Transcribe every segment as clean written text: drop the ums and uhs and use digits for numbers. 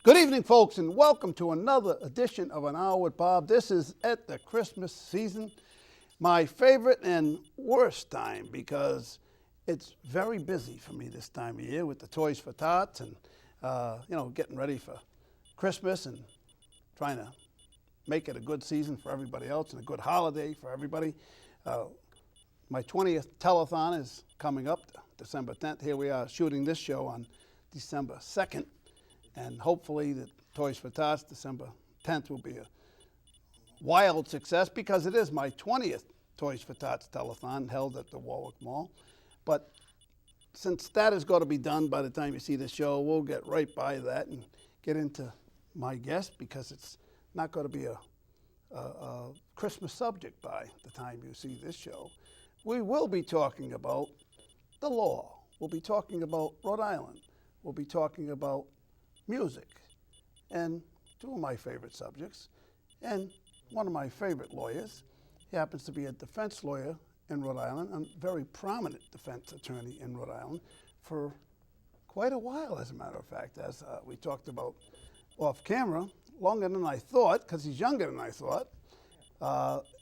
Good evening, folks, and welcome to another edition of An Hour with Bob. This is at the Christmas season, my favorite and worst time because it's very busy for me this time of year with the Toys for Tots and, getting ready for Christmas and trying to make it a good season for everybody else and a good holiday for everybody. My 20th telethon is coming up, December 10th. Here we are shooting this show on December 2nd. And hopefully the Toys for Tots, December 10th, will be a wild success because it is my 20th Toys for Tots telethon held at the Warwick Mall. But since that is going to be done by the time you see the show, we'll get right by that and get into my guest because it's not going to be a Christmas subject by the time you see this show. We will be talking about the law. We'll be talking about Rhode Island. We'll be talking about music, and two of my favorite subjects, and one of my favorite lawyers. He happens to be a defense lawyer in Rhode Island, a very prominent defense attorney in Rhode Island for quite a while, as a matter of fact, as we talked about off camera, longer than I thought, because he's younger than I thought.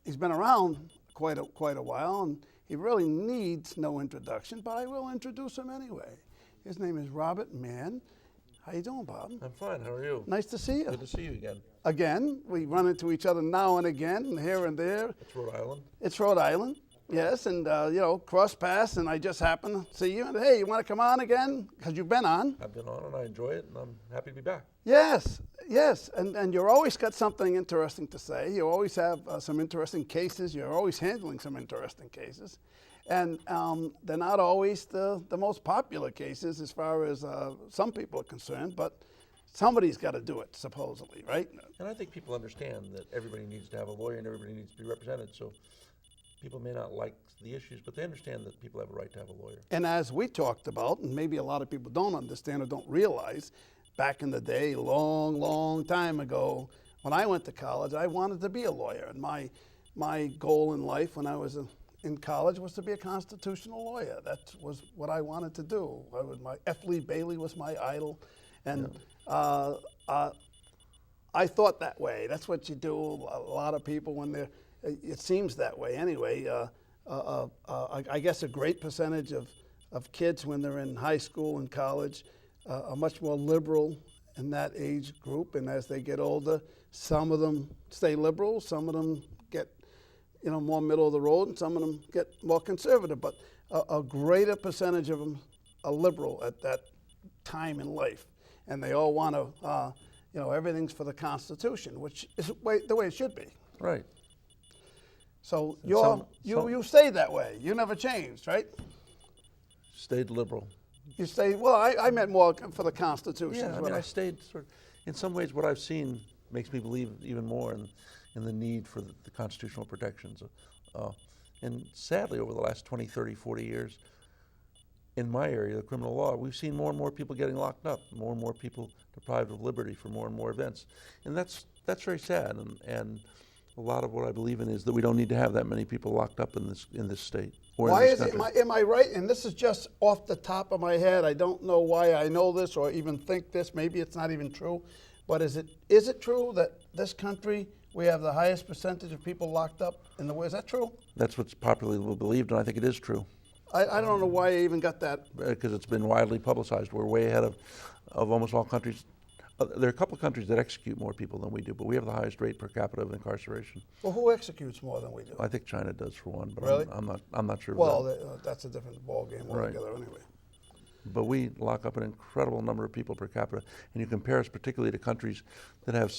He's been around quite a while, and he really needs no introduction, but I will introduce him anyway. His name is Robert Mann. How you doing, Bob? I'm fine. How are you? Nice to see you. Good to see you again. Again, we run into each other now and again, here and there. It's Rhode Island. It's Rhode Island, yes, and cross paths, and I just happen to see you, and hey, you want to come on again? Because you've been on. I've been on, and I enjoy it, and I'm happy to be back. Yes, and you're always got something interesting to say. You always have some interesting cases. You're always handling some interesting cases. And they're not always the most popular cases as far as some people are concerned, but somebody's got to do it, supposedly, right? And I think people understand that everybody needs to have a lawyer and everybody needs to be represented. So people may not like the issues, but they understand that people have a right to have a lawyer. And as we talked about, and maybe a lot of people don't understand or don't realize, back in the day, long time ago, when I went to college, I wanted to be a lawyer. And my goal in life when I was in college was to be a constitutional lawyer. That was what I wanted to do. F. Lee Bailey was my idol, and I thought that way. That's what you do. A lot of people, it seems that way anyway. I guess a great percentage of kids when they're in high school and college are much more liberal in that age group, and as they get older, some of them stay liberal, some of them get more middle of the road, and some of them get more conservative. But a greater percentage of them are liberal at that time in life, and they all want to, everything's for the Constitution, which is the way it should be. Right. So you stayed that way. You never changed, right? Stayed liberal. You stayed. Well, I meant more for the Constitution. Yeah, I stayed in some ways. What I've seen makes me believe even more in the need for the constitutional protections. And sadly, over the last 20, 30, 40 years, in my area, the criminal law, we've seen more and more people getting locked up, more and more people deprived of liberty for more and more events. And that's very sad. And a lot of what I believe in is that we don't need to have that many people locked up in this state. Why is it? Am I right? And this is just off the top of my head. I don't know why I know this or even think this. Maybe it's not even true. But is it true that this country, we have the highest percentage of people locked up in the world? Is that true? That's what's popularly believed, and I think it is true. I don't know why I even got that. Because it's been widely publicized. We're way ahead of almost all countries. There are a couple of countries that execute more people than we do, but we have the highest rate per capita of incarceration. Well, who executes more than we do? I think China does for one, but really? I'm not sure. Well, that's a different ballgame altogether, anyway. But we lock up an incredible number of people per capita, and you compare us particularly to countries that have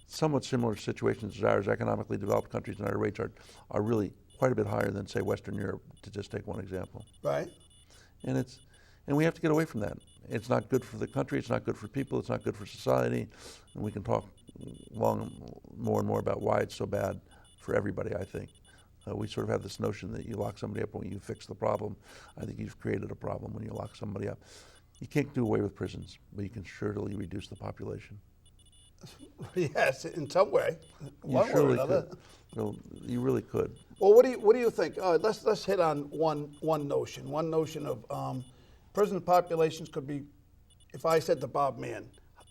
somewhat similar situations as ours, economically developed countries, and our rates are really quite a bit higher than, say, Western Europe, to just take one example. Right. And we have to get away from that. It's not good for the country, it's not good for people, it's not good for society, and we can talk more and more about why it's so bad for everybody, I think. We sort of have this notion that you lock somebody up when you fix the problem. I think you've created a problem when you lock somebody up. You can't do away with prisons, but you can surely reduce the population. Yes, in some way, You surely could. Well, you really could. Well, what do you think? Let's hit on one notion. One notion of prison populations could be. If I said to Bob Mann,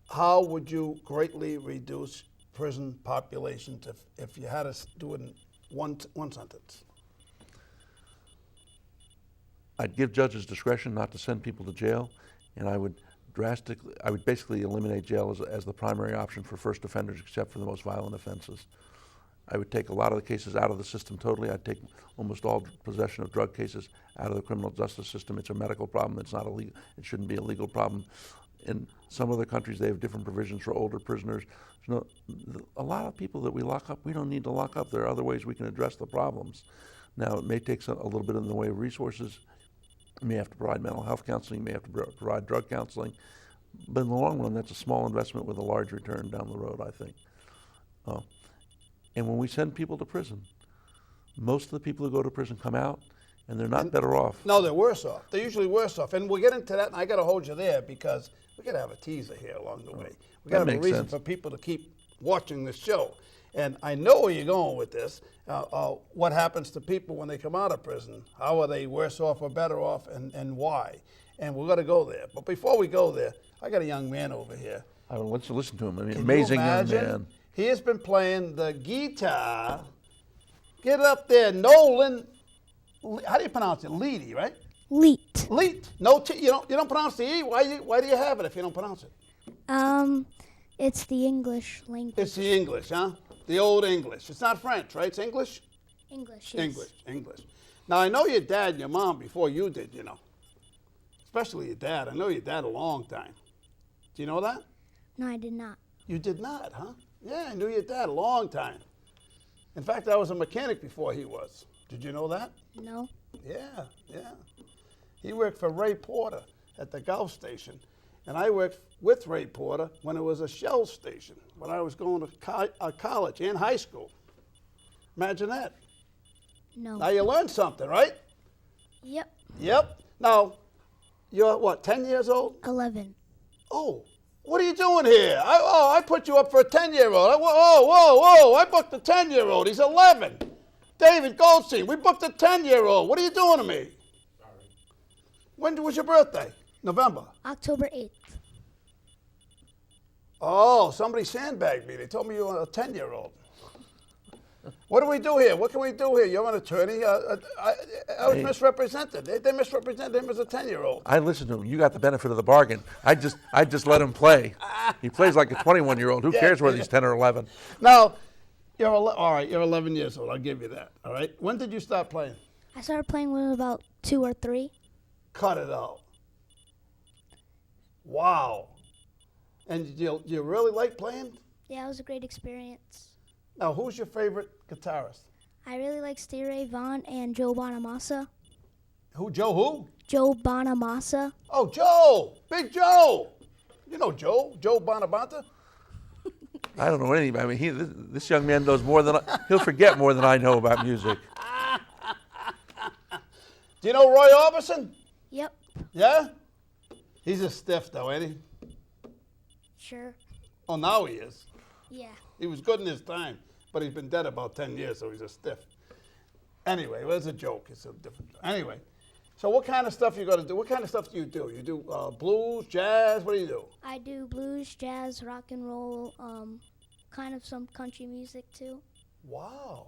how would you greatly reduce prison populations if you had to do it in one sentence? I'd give judges discretion not to send people to jail, and I would basically eliminate jail as the primary option for first offenders, except for the most violent offenses. I would take a lot of the cases out of the system totally. I'd take almost all possession of drug cases out of the criminal justice system. It's a medical problem. It's not illegal. It shouldn't be a legal problem. In some other countries, they have different provisions for older prisoners. A lot of people that we lock up, we don't need to lock up. There are other ways we can address the problems. Now, it may take a little bit in the way of resources. You may have to provide mental health counseling. You may have to provide drug counseling. But in the long run, that's a small investment with a large return down the road, I think. And when we send people to prison, most of the people who go to prison come out, and they're not better off. No, they're worse off. They're usually worse off. And we'll get into that, and I got to hold you there because we got to have a teaser here along the way. We got to have a reason for people to keep watching this show. And I know where you're going with this. What happens to people when they come out of prison? How are they worse off or better off, and why? And we're going to go there. But before we go there, I got a young man over here. I want you to listen to him. I mean, Can amazing you young imagine? man. He has been playing the guitar. Get up there, Nolan. How do you pronounce it? Leite, right? Leite. Leite. No T. You don't pronounce the E. Why do you have it if you don't pronounce it? It's the English language. It's the English, huh? The old English. It's not French, right? It's English? English, yes. English. Now, I know your dad and your mom before you did, Especially your dad. I know your dad a long time. Do you know that? No, I did not. You did not, huh? Yeah, I knew your dad a long time. In fact, I was a mechanic before he was. Did you know that? No. Yeah. He worked for Ray Porter at the Gulf Station. And I worked with Ray Porter when it was a Shell station, when I was going to college and high school. Imagine that. No. Now you learned something, right? Yep. Now, you're what, 10 years old? 11. Oh, what are you doing here? I put you up for a 10-year-old. Whoa, I booked a 10-year-old. He's 11. David Goldstein, we booked a 10-year-old. What are you doing to me? Sorry. When was your birthday? November. October 8th. Oh, somebody sandbagged me. They told me you were a 10-year-old. What do we do here? What can we do here? You're an attorney. I was misrepresented. They misrepresented him as a 10-year-old. I listened to him. You got the benefit of the bargain. I just let him play. He plays like a 21-year-old. Who cares whether he's 10 or 11? Now, all right, you're 11 years old. I'll give you that. All right. When did you start playing? I started playing when I was about 2 or 3. Cut it out. Wow. And do you really like playing? Yeah, it was a great experience. Now, who's your favorite guitarist? I really like Stevie Ray Vaughan and Joe Bonamassa. Who? Joe Bonamassa. Oh, Joe! Big Joe! You know Joe Bonamassa? I don't know anything. I mean, this young man knows more than he'll forget more than I know about music. Do you know Roy Orbison? Yep. Yeah? He's a stiff, though, ain't he? Sure. Oh, now he is. Yeah. He was good in his time, but he's been dead about 10 years, so he's a stiff. Anyway, well, it's a joke. It's a different. Anyway, so what kind of stuff you got to do? What kind of stuff do? You do blues, jazz? What do you do? I do blues, jazz, rock and roll, kind of some country music too. Wow.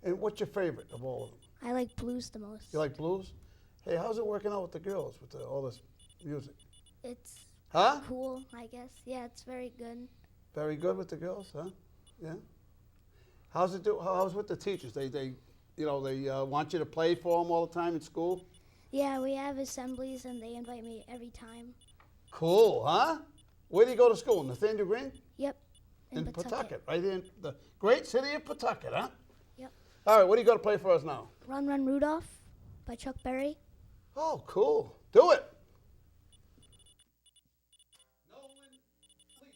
And what's your favorite of all of them? I like blues the most. You like blues? Hey, how's it working out with the girls, with all this music? It's Huh? cool, I guess. Yeah, it's very good. Very good with the girls, huh? Yeah. How's it do? How's with the teachers? They want you to play for them all the time in school. Yeah, we have assemblies and they invite me every time. Cool, huh? Where do you go to school? Nathaniel Green? Yep. In Pawtucket, right in the great city of Pawtucket, huh? Yep. All right, what do you got to play for us now? Run, Run, Rudolph by Chuck Berry. Oh, cool. Do it. Nolan Leite.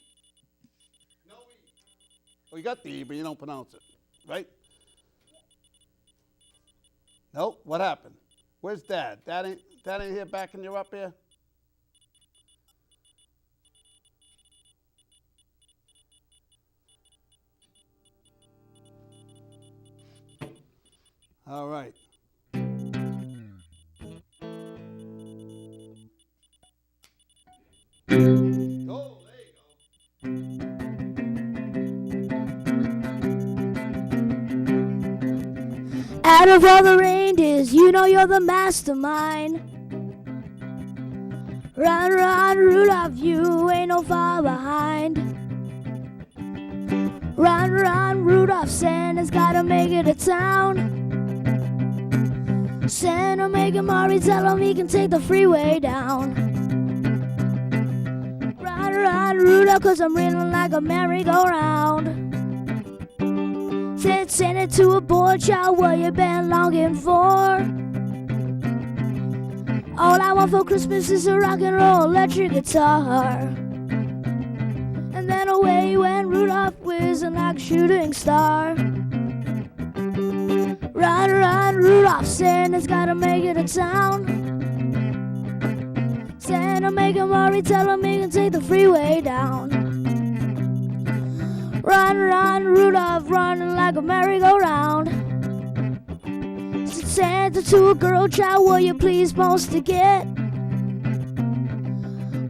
No E. Well, you got the E, but you don't pronounce it, right? No? What happened? Where's Dad? Dad ain't here backing you up here? All right. Oh, there you go. Out of all the reindeers, you know you're the mastermind. Run, run, Rudolph, you ain't no far behind. Run, run, Rudolph, Santa's gotta make it to town. Santa, make him hurry, tell him he can take the freeway down. Run, run, Rudolph, 'cause I'm reeling like a merry-go-round. Send it to a boy child, what you been longing for? All I want for Christmas is a rock and roll electric guitar. And then away went Rudolph, whizzing like a shooting star. Run, run, Rudolph, Santa's gotta make it to town. Santa, make him hurry, tell him he can take the freeway down. Run, run, Rudolph, running like a merry-go-round. Santa to a girl child, what you please supposed to get?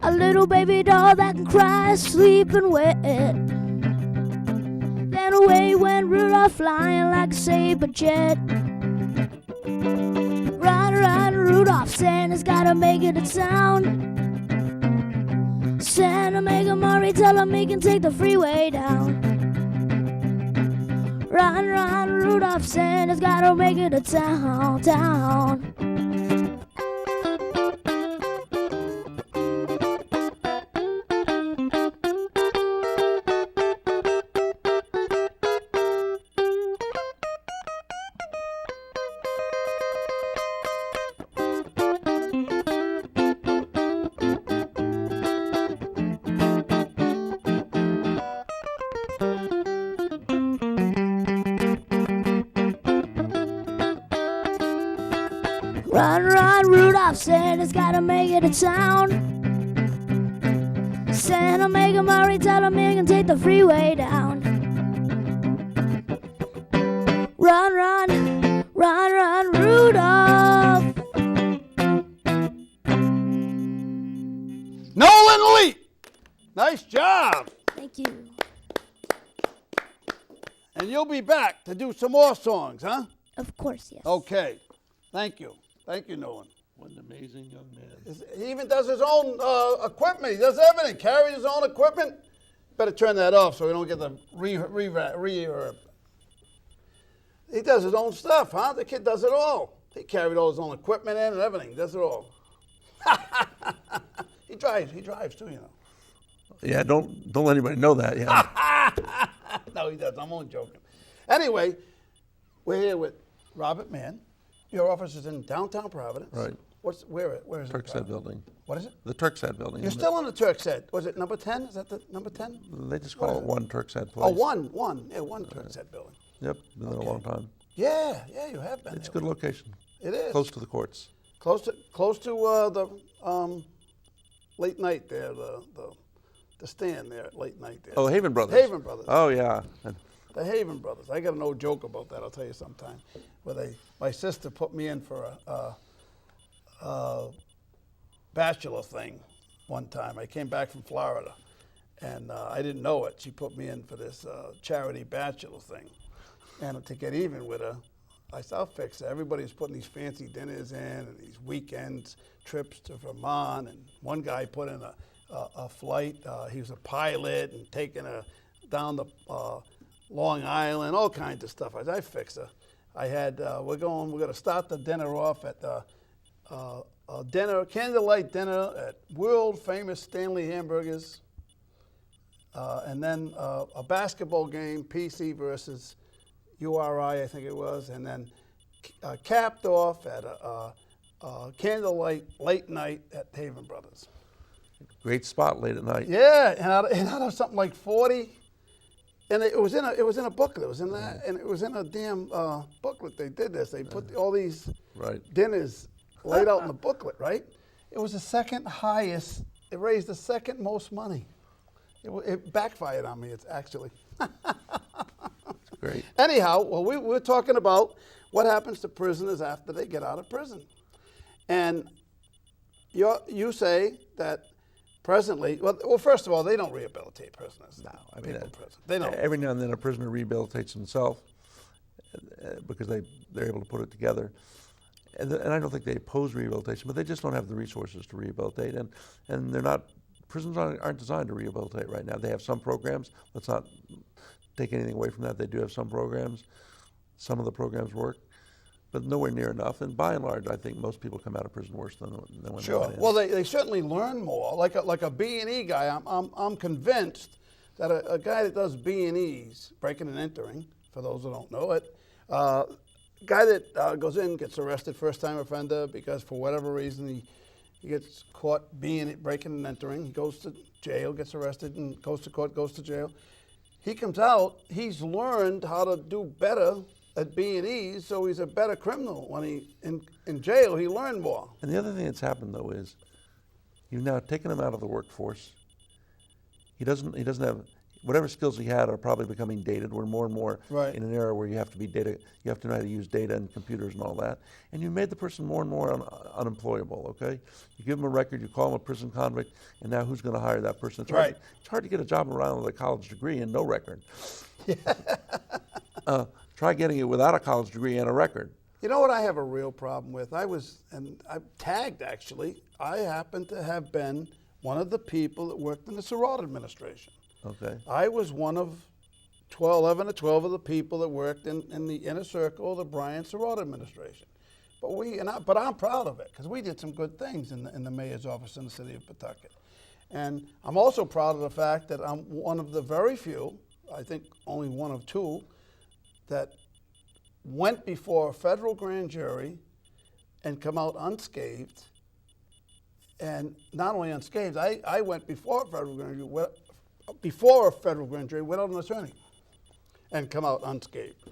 A little baby doll that can cry, sleeping wet. Then away went Rudolph, flying like a saber jet. Run, run, Rudolph, Santa's gotta make it to town. Santa, make him hurry, tell him he can take the freeway down. Run, run, Rudolph, Santa's gotta make it to town. Run, run, Rudolph, Santa's gotta make it to town. Santa, make him hurry, tell him he can take the freeway down. Run, run, run, run, Rudolph. Nolan Leite! Nice job! Thank you. And you'll be back to do some more songs, huh? Of course, yes. Okay. Thank you. Thank you, Nolan. What an amazing young man. He even does his own equipment. He does everything. Carries his own equipment. Better turn that off so we don't get the reverb. He does his own stuff, huh? The kid does it all. He carried all his own equipment in and everything. He does it all. He drives too, you know. Yeah, don't let anybody know that. Yeah. No, he doesn't. I'm only joking. Anyway, we're here with Robert Mann. Your office is in downtown Providence. Right. Where is it? Turk's Head building. What is it? The Turk's Head building. You're still on the Turk's Head. Was it number 10? Is that the number 10? They just call it one Turk's Head place. Oh, one. Yeah, one Turk's Head building. Yep, been there a long time. Yeah, you have been. It's a there. good location. It is. Close to the courts. Close to the late night there, the stand there at late night there. Oh, the Haven Brothers. Haven Brothers. Oh, yeah. The Haven Brothers. I got an old joke about that. I'll tell you sometime. Where my sister put me in for a bachelor thing one time. I came back from Florida, and I didn't know it. She put me in for this charity bachelor thing, and to get even with her, I said, I'll fix it. Everybody's putting these fancy dinners in and these weekends trips to Vermont, and one guy put in a flight. He was a pilot and taking her down the Long Island, all kinds of stuff. I fix her. I had we're going to start the dinner off at candlelight dinner at world famous Stanley Hamburgers, and then a basketball game, PC versus URI, I think it was, and then capped off at a candlelight late night at Haven Brothers. Great spot late at night. Yeah, and out of something like 40. And it was in a booklet. It was in that, and it was in a damn booklet. They did this. They put all these dinners laid out in the booklet, right? It was the second highest. It raised the second most money. It backfired on me. It's actually. Great. Anyhow, well, we're talking about what happens to prisoners after they get out of prison, and you say that. Presently, well, first of all, they don't rehabilitate prisoners. No, I mean, they don't. Every now and then a prisoner rehabilitates himself, because they're able to put it together. And I don't think they oppose rehabilitation, but they just don't have the resources to rehabilitate, and they're not. Prisons aren't designed to rehabilitate right now. They have some programs. Let's not take anything away from that. They do have some programs. Some of the programs work, but nowhere near enough. And by and large, I think most people come out of prison worse than when they went in. Well, they certainly learn more. Like a B&E guy, I'm convinced that a guy that does B&Es, breaking and entering, for those who don't know it, guy that goes in, gets arrested, first-time offender, because for whatever reason he gets caught breaking and entering. He goes to jail, gets arrested, and goes to court, goes to jail. He comes out, he's learned how to do better at B&Es, so he's a better criminal. When he in jail, he learned more. And the other thing that's happened, though, is you've now taken him out of the workforce. He doesn't have, whatever skills he had are probably becoming dated. We're more and more in an era where you have to be data, you have to know how to use data and computers and all that. And you made the person more and more unemployable, okay? You give him a record, you call him a prison convict, and now who's going to hire that person? It's hard to get a job around with a college degree and no record. Try getting it without a college degree and a record. You know what I have a real problem with? I'm tagged actually. I happen to have been one of the people that worked in the Surratt administration. Okay. I was one of 11 or 12 of the people that worked in the inner circle of the Brian Surratt administration. But I'm proud of it because we did some good things in the mayor's office in the city of Pawtucket. And I'm also proud of the fact that I'm one of the very few, I think only one of two, that went before a federal grand jury and come out unscathed. And not only unscathed, I went before a federal grand jury without an attorney and come out unscathed.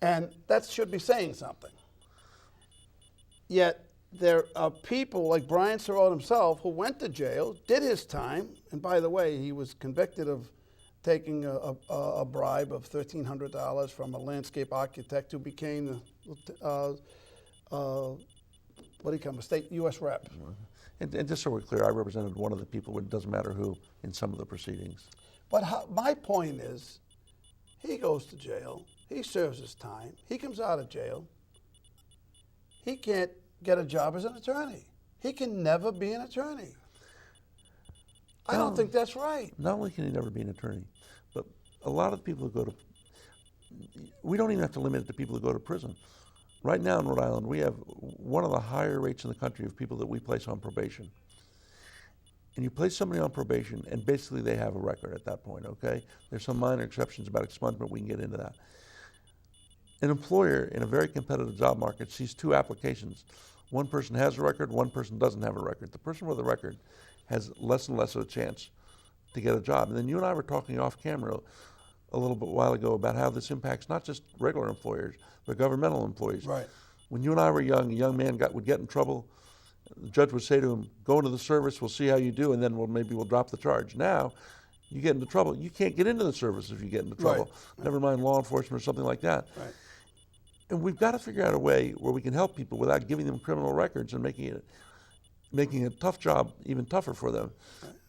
And that should be saying something. Yet there are people like Brian Surratt himself who went to jail, did his time, and by the way, he was convicted of taking a bribe of $1,300 from a landscape architect who became a state U.S. rep. And just so we're clear, I represented one of the people, it doesn't matter who, in some of the proceedings. But my point is, he goes to jail, he serves his time, he comes out of jail, he can't get a job as an attorney. He can never be an attorney. I don't think that's right. Not only can he never be an attorney, but a lot of people who go to, we don't even have to limit it to people who go to prison. Right now in Rhode Island, we have one of the higher rates in the country of people that we place on probation. And you place somebody on probation, and basically they have a record at that point, okay? There's some minor exceptions about expungement, we can get into that. An employer in a very competitive job market sees two applications. One person has a record, one person doesn't have a record. The person with a record has less and less of a chance to get a job. And then you and I were talking off camera a little bit while ago about how this impacts not just regular employers, but governmental employees. Right. When you and I were young, a young man would get in trouble. The judge would say to him, go into the service, we'll see how you do, and then maybe we'll drop the charge. Now, you get into trouble. You can't get into the service if you get into trouble. Right. Never mind law enforcement or something like that. Right. And we've got to figure out a way where we can help people without giving them criminal records and making a tough job even tougher for them.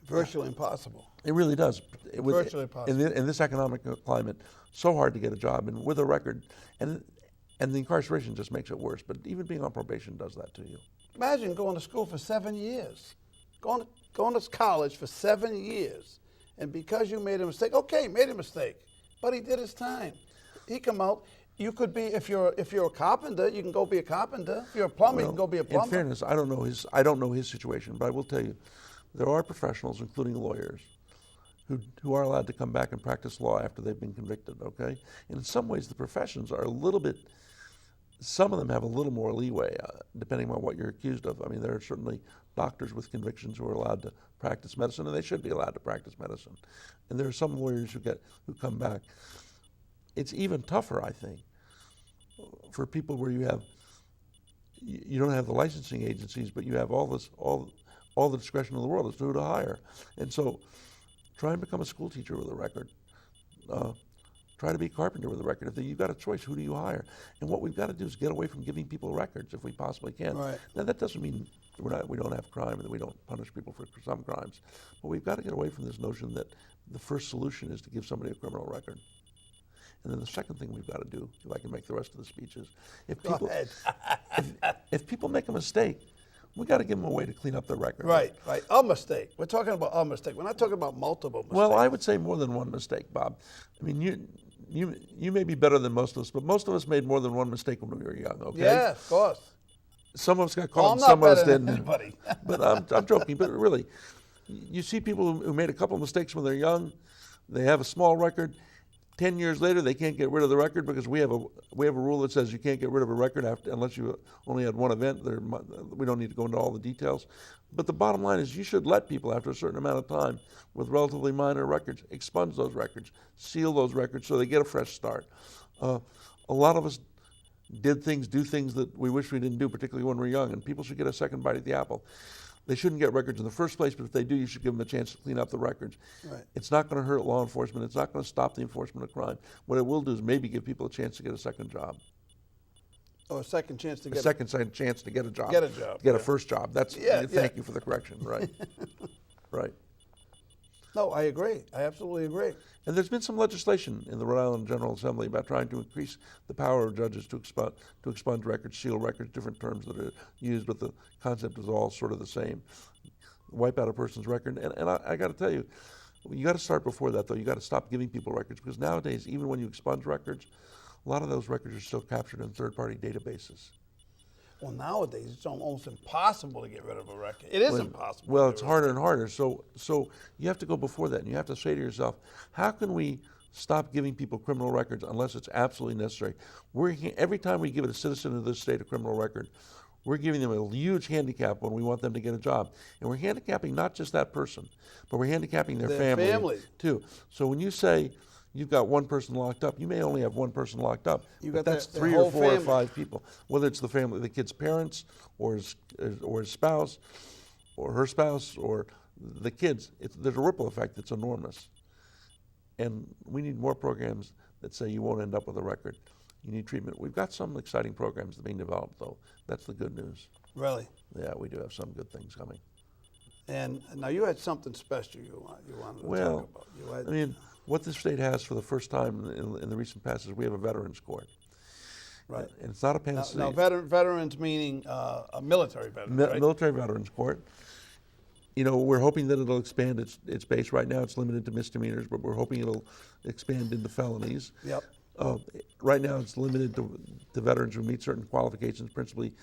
Virtually impossible. It really does. Virtually impossible. In this economic climate, so hard to get a job, and with a record, and the incarceration just makes it worse. But even being on probation does that to you. Imagine going to school for 7 years, going to college for 7 years, and because you made a mistake, okay, made a mistake, but he did his time. He come out. You could be, if you're a carpenter, you can go be a carpenter. If you're a plumber, you can go be a plumber. In fairness, I don't know his situation, but I will tell you, there are professionals, including lawyers, who are allowed to come back and practice law after they've been convicted, okay? And in some ways, the professions are a little bit, some of them have a little more leeway, depending on what you're accused of. I mean, there are certainly doctors with convictions who are allowed to practice medicine, and they should be allowed to practice medicine. And there are some lawyers who come back. It's even tougher, I think, for people where you don't have the licensing agencies, but you have all the discretion in the world as to who to hire. And so try and become a school teacher with a record. Try to be a carpenter with a record. If you've got a choice, who do you hire? And what we've got to do is get away from giving people records if we possibly can. Right. Now that doesn't mean we don't have crime and that we don't punish people for some crimes, but we've got to get away from this notion that the first solution is to give somebody a criminal record. And then the second thing we've got to do, if I can make the rest of the speech, is if Go people, ahead. if people make a mistake, we got to give them a way to clean up their record. Right. A mistake. We're talking about a mistake. We're not talking about multiple mistakes. Well, I would say more than one mistake, Bob. I mean, you may be better than most of us, but most of us made more than one mistake when we were young, okay? Yeah, of course. Some of us got Well, caught I'm and some not of us better than didn't. anybody. But I'm joking, but really, you see people who made a couple of mistakes when they're young, they have a small record. 10 years later, they can't get rid of the record because we have a rule that says you can't get rid of a record unless you only had one event. We don't need to go into all the details. But the bottom line is you should let people, after a certain amount of time, with relatively minor records, expunge those records, seal those records so they get a fresh start. A lot of us do things that we wish we didn't do, particularly when we're young, and people should get a second bite at the apple. They shouldn't get records in the first place, but if they do, you should give them a chance to clean up the records. Right. It's not going to hurt law enforcement. It's not going to stop the enforcement of crime. What it will do is maybe give people a chance to get a second job. Or a second chance to get A second chance to get a job. Get a job, Get yeah. a first job. Thank you for the correction. Right. Right. No, I agree. I absolutely agree. And there's been some legislation in the Rhode Island General Assembly about trying to increase the power of judges to expunge records, seal records, different terms that are used, but the concept is all sort of the same. Wipe out a person's record. And I got to tell you, you got to start before that, though. You got to stop giving people records, because nowadays, even when you expunge records, a lot of those records are still captured in third-party databases. Well, nowadays, it's almost impossible to get rid of a record. It is impossible. Well, it's harder and harder. So you have to go before that, and you have to say to yourself, how can we stop giving people criminal records unless it's absolutely necessary? Every time we give a citizen of this state a criminal record, we're giving them a huge handicap when we want them to get a job. And we're handicapping not just that person, but we're handicapping their family too. So when you say you've got one person locked up, you may only have one person locked up, but that's three or four or five people. Whether it's the family, the kid's parents, or his spouse, or her spouse, or the kids, there's a ripple effect that's enormous. And we need more programs that say you won't end up with a record. You need treatment. We've got some exciting programs that are being developed, though. That's the good news. Really? Yeah, we do have some good things coming. And now you had something special you wanted to talk about. I mean, what the state has for the first time in the recent past is we have a veterans court. Right. And it's not a panacea. Now veterans meaning a military veteran, right? Military veterans court. You know, we're hoping that it'll expand its base. Right now it's limited to misdemeanors, but we're hoping it'll expand into felonies. Yep. Right now it's limited to veterans who meet certain qualifications, principally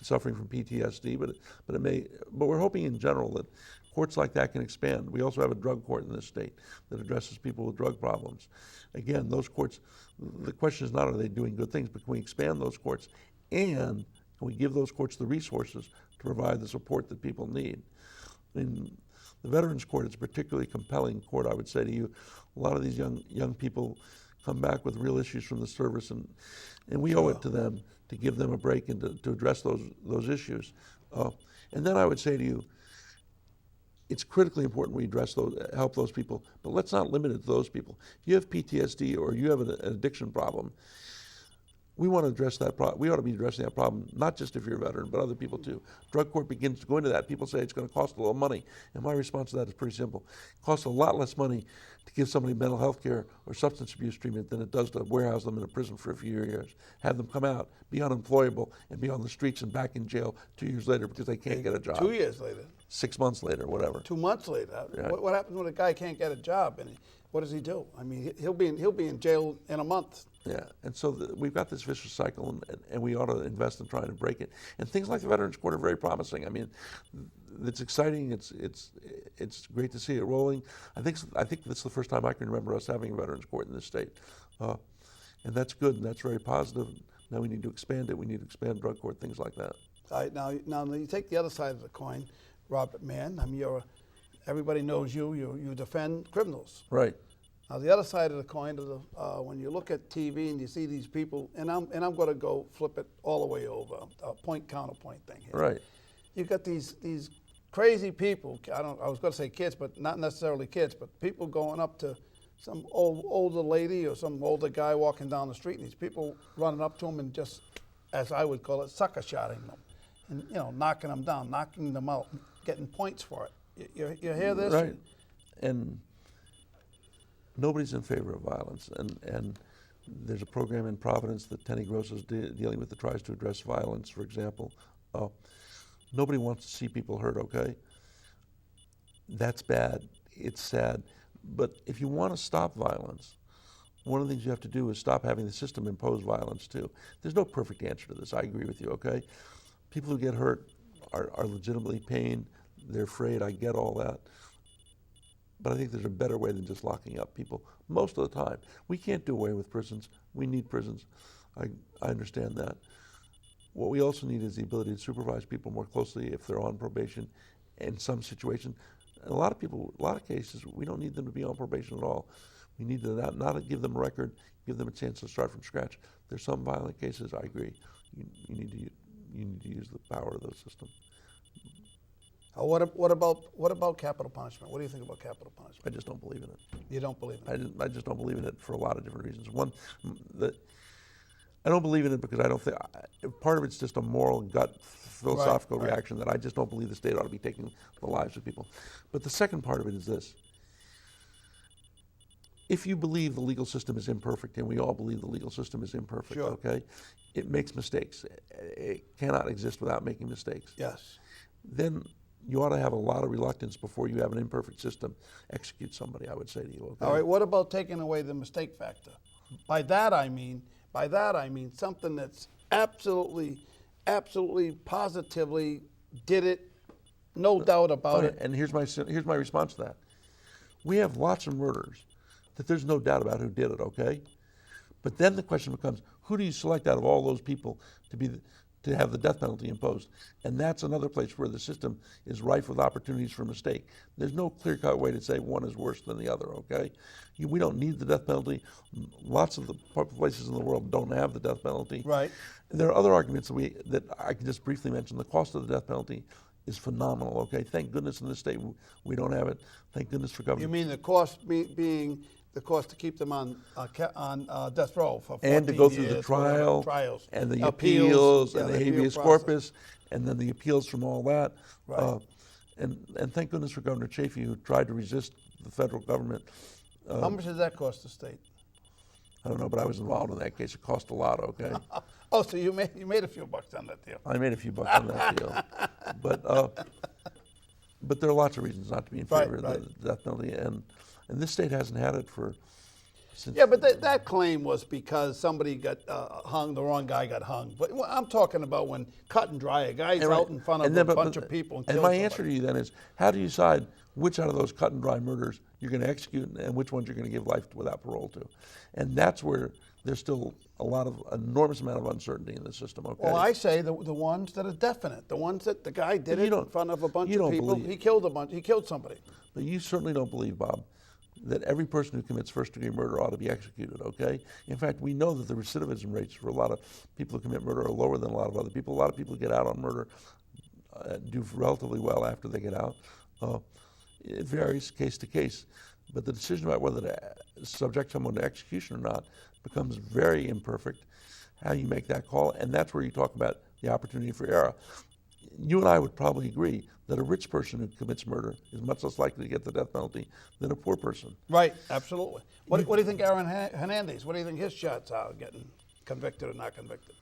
suffering from PTSD, but we're hoping in general that courts like that can expand. We also have a drug court in this state that addresses people with drug problems. Again, those courts, the question is not are they doing good things, but can we expand those courts, and can we give those courts the resources to provide the support that people need? I mean, the Veterans Court is a particularly compelling court, I would say to you. A lot of these young people come back with real issues from the service, and we owe it to them to give them a break and to address those issues. And then I would say to you, it's critically important we help those people, but let's not limit it to those people. If you have PTSD or you have an addiction problem, we want to address that problem. We ought to be addressing that problem, not just if you're a veteran, but other people too. Drug court begins to go into that. People say it's going to cost a lot of money, and my response to that is pretty simple. It costs a lot less money to give somebody mental health care or substance abuse treatment than it does to warehouse them in a prison for a few years, have them come out, be unemployable, and be on the streets and back in jail 2 years later because they can't get a job. 2 years later. 6 months later, whatever. 2 months later. Yeah. What happens when a guy can't get a job, and what does he do? I mean, he'll be in jail in a month. Yeah, and so we've got this vicious cycle, and we ought to invest in trying to break it. And things like the Veterans Court are very promising. I mean, it's exciting. It's great to see it rolling. I think that's the first time I can remember us having a Veterans Court in this state, and that's good, and that's very positive. Now we need to expand it. We need to expand drug court, things like that. All right, now you take the other side of the coin, Robert Mann. I mean, everybody knows you. You defend criminals. Right. Now the other side of the coin is when you look at TV and you see these people, and I'm going to go flip it all the way over, a point counterpoint thing here. Right. You got these crazy people. I was going to say kids, but not necessarily kids, but people going up to some older lady or some older guy walking down the street, and these people running up to them and just, as I would call it, sucker shotting them, and knocking them down, knocking them out, getting points for it. You hear this? Right. And nobody's in favor of violence, and there's a program in Providence that Tenny Gross is dealing with that tries to address violence, for example. Nobody wants to see people hurt, okay? That's bad, it's sad. But if you want to stop violence, one of the things you have to do is stop having the system impose violence too. There's no perfect answer to this, I agree with you, okay? People who get hurt are legitimately pained, they're afraid, I get all that. But I think there's a better way than just locking up people most of the time. We can't do away with prisons. We need prisons. I understand that. What we also need is the ability to supervise people more closely if they're on probation. In some situations, in a lot of cases, we don't need them to be on probation at all. We need to not give them a record, give them a chance to start from scratch. There's some violent cases, I agree. You need to use the power of those systems. What about capital punishment? What do you think about capital punishment? I just don't believe in it. You don't believe in it? I just don't believe in it for a lot of different reasons. One, I don't believe in it because I don't think, part of it's just a moral gut philosophical reaction that I just don't believe the state ought to be taking the lives of people. But the second part of it is this. If you believe the legal system is imperfect, and we all believe the legal system is imperfect, sure. Okay, it makes mistakes. It cannot exist without making mistakes. Yes. Then you ought to have a lot of reluctance before you have an imperfect system execute somebody, I would say to you. Okay? All right, what about taking away the mistake factor? By that I mean something that's absolutely, positively did it, no doubt about it. And here's my response to that. We have lots of murders that there's no doubt about who did it, okay? But then the question becomes, who do you select out of all those people to have the death penalty imposed? And that's another place where the system is rife with opportunities for mistake. There's no clear-cut way to say one is worse than the other, okay? We don't need the death penalty. Lots of the places in the world don't have the death penalty. Right. There are other arguments that I can just briefly mention. The cost of the death penalty is phenomenal, okay? Thank goodness in this state we don't have it. Thank goodness for government. You mean the cost being the cost to keep them on death row for 14 and to go through years, the trial trials, and the appeals and the habeas appeal corpus and then the appeals from all that. Right. And thank goodness for Governor Chafee, who tried to resist the federal government. How much does that cost the state? I don't know, but I was involved in that case. It cost a lot, okay? Oh, so you made a few bucks on that deal. I made a few bucks on that deal. But there are lots of reasons not to be in favor of the death penalty, and this state hasn't had it since. Yeah, but that claim was because somebody got hung, the wrong guy got hung. But I'm talking about when cut and dry, a guy's out in front of a bunch of people and kills my somebody. answer to you then is, how do you decide which out of those cut and dry murders you're going to execute and which ones you're going to give life without parole to? And that's where there's still enormous amount of uncertainty in the system, okay? Well, I say the ones that are definite, the ones that the guy did it in front of a bunch of people. He killed somebody. But you certainly don't believe, Bob, that every person who commits first-degree murder ought to be executed, okay? In fact, we know that the recidivism rates for a lot of people who commit murder are lower than a lot of other people. A lot of people who get out on murder do relatively well after they get out. It varies case to case. But the decision about whether to subject someone to execution or not becomes very imperfect, how you make that call, and that's where you talk about the opportunity for error. You and I would probably agree that a rich person who commits murder is much less likely to get the death penalty than a poor person. Right, absolutely. What do you think Aaron Hernandez, what do you think his shots are getting convicted or not convicted?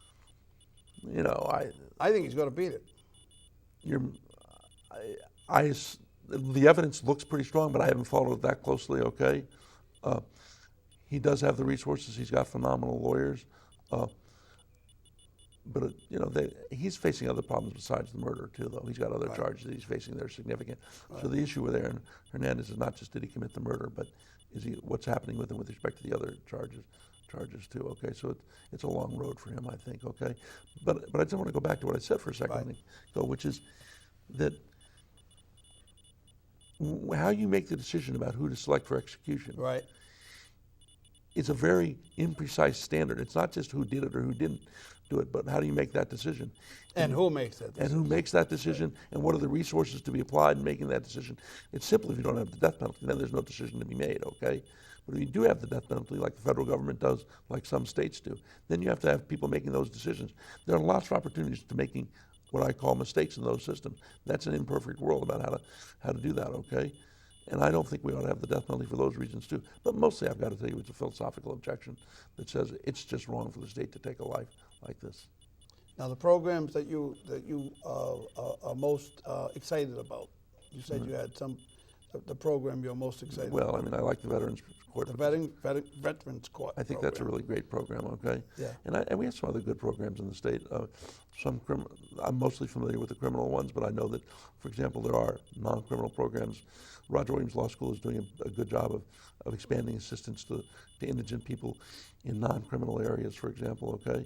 You know, I think he's going to beat it. The evidence looks pretty strong, but I haven't followed it that closely, okay? He does have the resources. He's got phenomenal lawyers. But he's facing other problems besides the murder, too, though. He's got other charges that he's facing that are significant. So the issue with Aaron Hernandez is not just did he commit the murder, but what's happening with him with respect to the other charges too, okay? So it's a long road for him, I think, okay? But I just want to go back to what I said for a second ago, which is that how you make the decision about who to select for execution is a very imprecise standard. It's not just who did it or who didn't do it, but how do you make that decision? And who makes that decision? And who makes that decision, and what are the resources to be applied in making that decision? It's simple if you don't have the death penalty, then there's no decision to be made, okay? But if you do have the death penalty, like the federal government does, like some states do, then you have to have people making those decisions. There are lots of opportunities to making what I call mistakes in those systems. That's an imperfect world about how to do that, okay? And I don't think we ought to have the death penalty for those reasons too. But mostly, I've got to tell you, it's a philosophical objection that says it's just wrong for the state to take a life like this. Now, the programs that you are most excited about. You said you had the program you're most excited about. Well, I mean, I like the Veterans Court. The Veterans Court. I think that's a really great program, okay? Yeah. And we have some other good programs in the state. I'm mostly familiar with the criminal ones, but I know that, for example, there are non-criminal programs. Roger Williams Law School is doing a good job of expanding assistance to indigent people in non-criminal areas, for example, okay?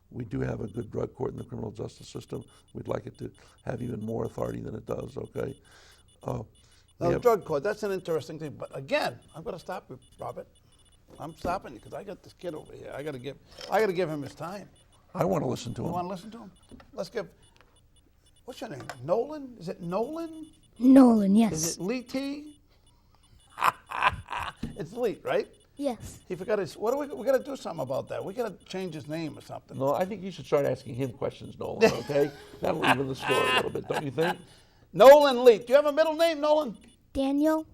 We do have a good drug court in the criminal justice system. We'd like it to have even more authority than it does, okay? Now, the drug court, that's an interesting thing. But again, I'm going to stop you, Robert. I'm stopping you because I got this kid over here. I got to give him his time. I want to listen to him. You want to listen to him? Let's give. What's your name? Nolan? Is it Nolan? Nolan, yes. Is it Leite? It's Leite, right? Yes. He forgot his. What do we got to do something about that? We got to change his name or something. No, I think you should start asking him questions, Nolan, okay? That'll even the score a little bit, don't you think? Nolan Leite. Do you have a middle name, Nolan? Daniel.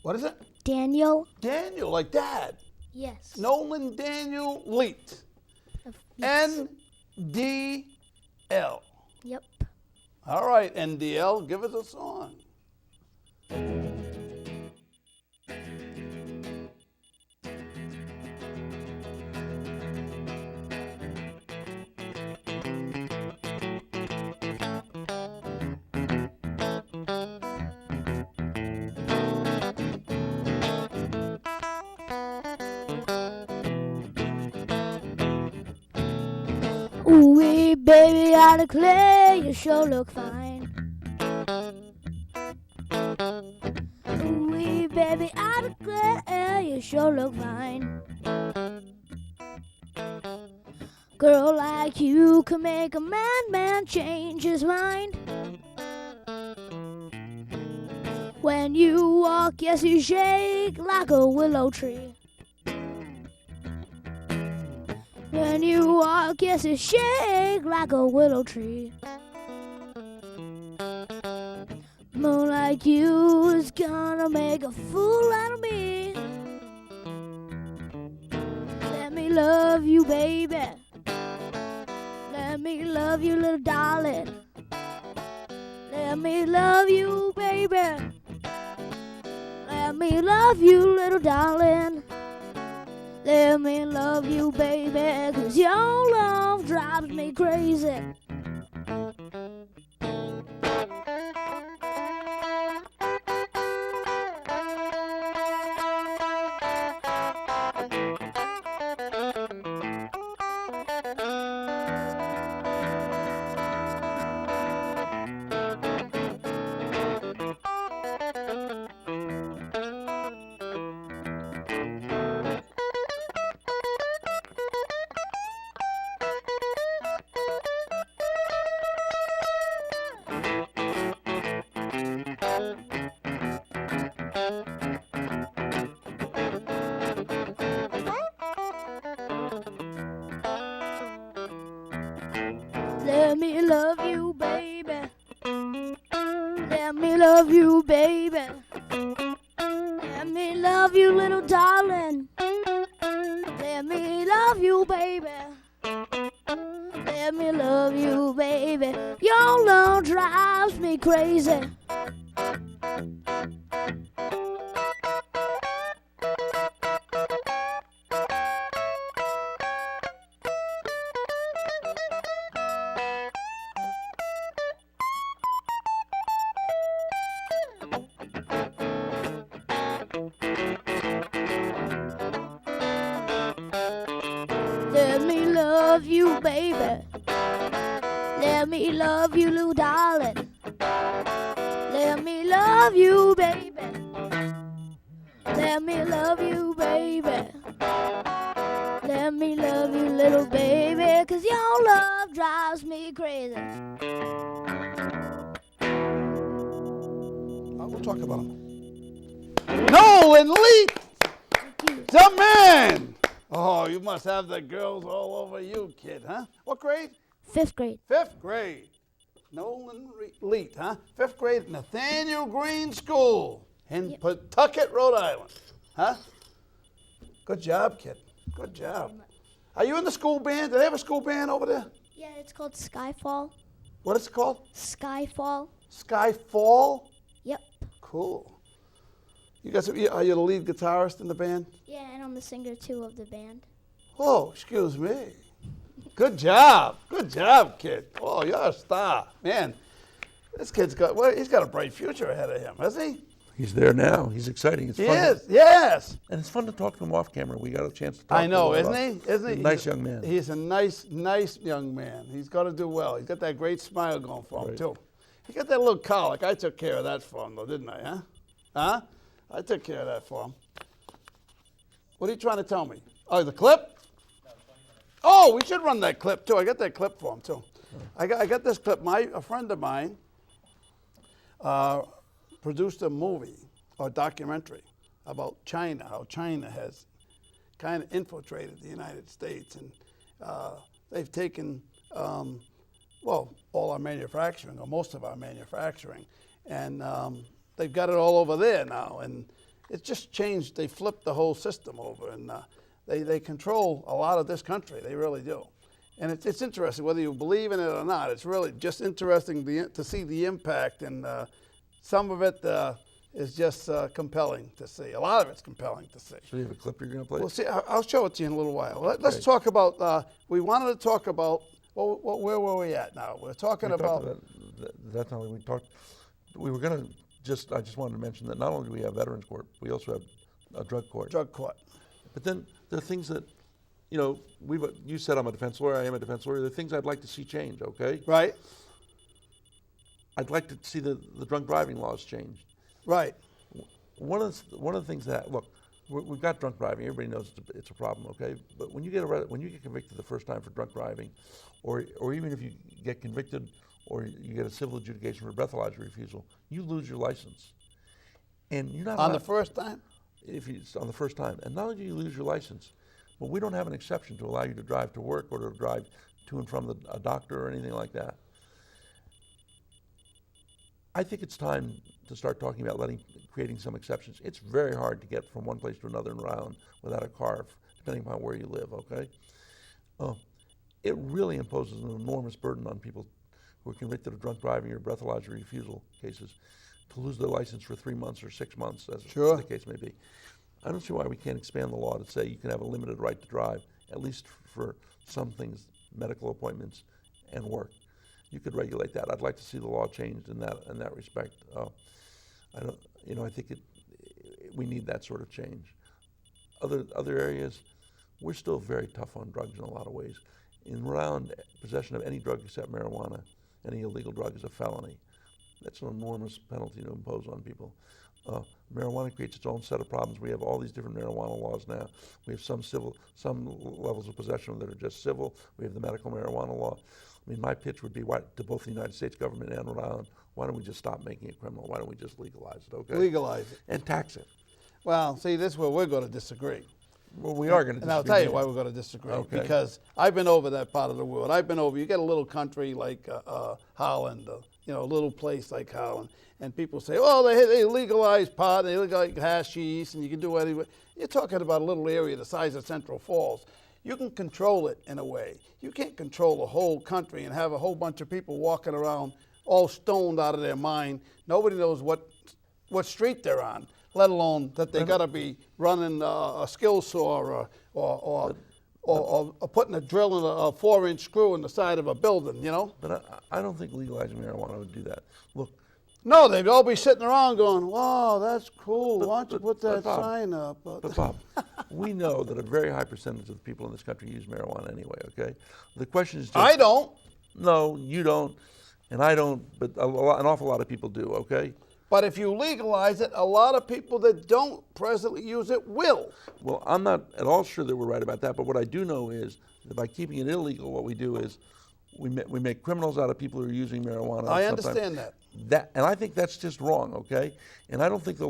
What is it? Daniel. Daniel, like Dad. Yes. Nolan Daniel Leite. Yes. NDL. Yep. All right, NDL, give us a song. Ooh-wee, baby, I declare you sure look fine. Ooh-wee, baby, I declare you sure look fine. Girl like you can make a man change his mind. When you walk, yes, you shake like a willow tree. When you walk, yes, you shake like a willow tree. Moon like you is gonna make a fool out of me. Let me love you, baby. Let me love you, little darling. Let me love you, baby. Let me love you, little darling. Let me love you, baby, 'cause your love drives me crazy. Let me love you, baby. Let me love you, baby. Let me love you, little darling. Let me love you, baby. Let me love you, baby. Your love drives me crazy. Let me love you, baby. Let me love you, little darling. Let me love you, baby. Let me love you, baby. Let me love you, little baby, 'cause your love drives me crazy. We'll talk about him. Nolan Leite, the man. Oh, you must have the girls all over you, kid, huh? What grade? 5th grade. 5th grade. Nolan Leite, huh? 5th grade, Nathaniel Green School. in Pawtucket, Rhode Island. Huh? Good job, kid. Good job. Are you in the school band? Do they have a school band over there? Yeah, it's called Skyfall. What is it called? Skyfall. Skyfall? Yep. Cool. You guys, are you the lead guitarist in the band? Yeah, and I'm the singer too of the band. Oh, excuse me. Good job. Good job, kid. Oh, you're a star. Man, this kid's he's got a bright future ahead of him, hasn't he? He's there now. He's exciting. It's He fun. is, yes. And it's fun to talk to him off camera. We got a chance to talk I know, to him. isn't he? Isn't he? He's a nice young man. He's a nice young man. He's got to do well. He's got that great smile going for him, Right. too. He got that little colic. I took care of that for him, though, didn't I, huh? Huh? I took care of that for him. What are you trying to tell me? Oh, the clip? Oh, we should run that clip, too. I got that clip for him, too. I got this clip. A friend of mine produced a movie or documentary about China, how China has kind of infiltrated the United States. And they've taken, all our manufacturing, or most of our manufacturing, and they've got it all over there now. And it's just changed. They flipped the whole system over, and they control a lot of this country. They really do. And it's interesting, whether you believe in it or not. It's really just interesting to see the impact, and some of it is just compelling to see. A lot of it's compelling to see. So you have a clip you're going to play? We'll see. I'll show it to you in a little while. Let's talk about. We wanted to talk about. Where were we at now? We're talking about. That time we talked. We were going to just. I just wanted to mention that not only do we have Veterans Court, we also have a drug court. Drug court. But then there are things that, you said I'm a defense lawyer. I am a defense lawyer. There are things I'd like to see change. Okay. Right. I'd like to see the drunk driving laws changed. Right. One of the things that we've got drunk driving. Everybody knows it's a problem, okay? But when you get convicted the first time for drunk driving, or even if you get convicted or you get a civil adjudication for breathalyzer refusal, you lose your license. And you're not On the first time. On the first time, and not only do you lose your license, but we don't have an exception to allow you to drive to work or to drive to and from a doctor or anything like that. I think it's time to start talking about creating some exceptions. It's very hard to get from one place to another in Rhode Island without a car, depending upon where you live, okay? It really imposes an enormous burden on people who are convicted of drunk driving or breathalyzer refusal cases to lose their license for 3 months or 6 months, as the case may be. I don't see why we can't expand the law to say you can have a limited right to drive, at least for some things, medical appointments and work. You could regulate that. I'd like to see the law changed in that respect. I think we need that sort of change. Other areas, we're still very tough on drugs in a lot of ways. In Rhode Island, possession of any drug except marijuana, any illegal drug, is a felony. That's an enormous penalty to impose on people. Marijuana creates its own set of problems. We have all these different marijuana laws now. We have some levels of possession that are just civil. We have the medical marijuana law. I mean, my pitch would be to both the United States government and Rhode Island, why don't we just stop making it criminal? Why don't we just legalize it, okay? Legalize it. And tax it. Well, see, this is where we're going to disagree. Well, we are going to disagree. And I'll tell you why we're going to disagree. Okay. Because I've been over that part of the world. You get a little country like Holland, a little place like Holland, and people say, oh, they legalize pot, they legalize hashish, and you can do anything. You're talking about a little area the size of Central Falls. You can control it in a way. You can't control the whole country and have a whole bunch of people walking around all stoned out of their mind. Nobody knows what street they're on, let alone that they got to be running a skill saw or putting a drill in a 4-inch screw in the side of a building, But I don't think legalizing marijuana would do that. Look. No, they'd all be sitting around going, wow, that's cool. Why don't you put that sign up? But Bob, we know that a very high percentage of the people in this country use marijuana anyway, okay? The question is just... I don't. No, you don't, and I don't, but an awful lot of people do, okay? But if you legalize it, a lot of people that don't presently use it will. Well, I'm not at all sure that we're right about that, but what I do know is that by keeping it illegal, what we do is we make criminals out of people who are using marijuana. I understand that. And I think that's just wrong, okay? And I don't think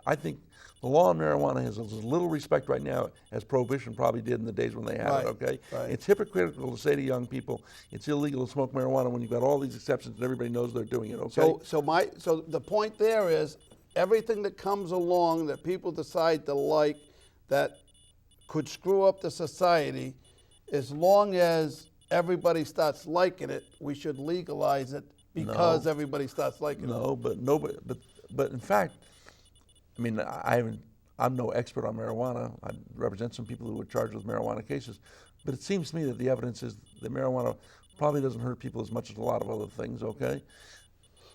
I think the law on marijuana has as little respect right now as prohibition probably did in the days when they had it, okay? Right. It's hypocritical to say to young people, it's illegal to smoke marijuana when you've got all these exceptions and everybody knows they're doing it, okay? So the point there is, everything that comes along that people decide to like that could screw up the society, as long as everybody starts liking it, we should legalize it because everybody starts liking it. No, but nobody. But in fact, I mean, I'm no expert on marijuana. I represent some people who were charged with marijuana cases, but it seems to me that the evidence is that marijuana probably doesn't hurt people as much as a lot of other things. Okay,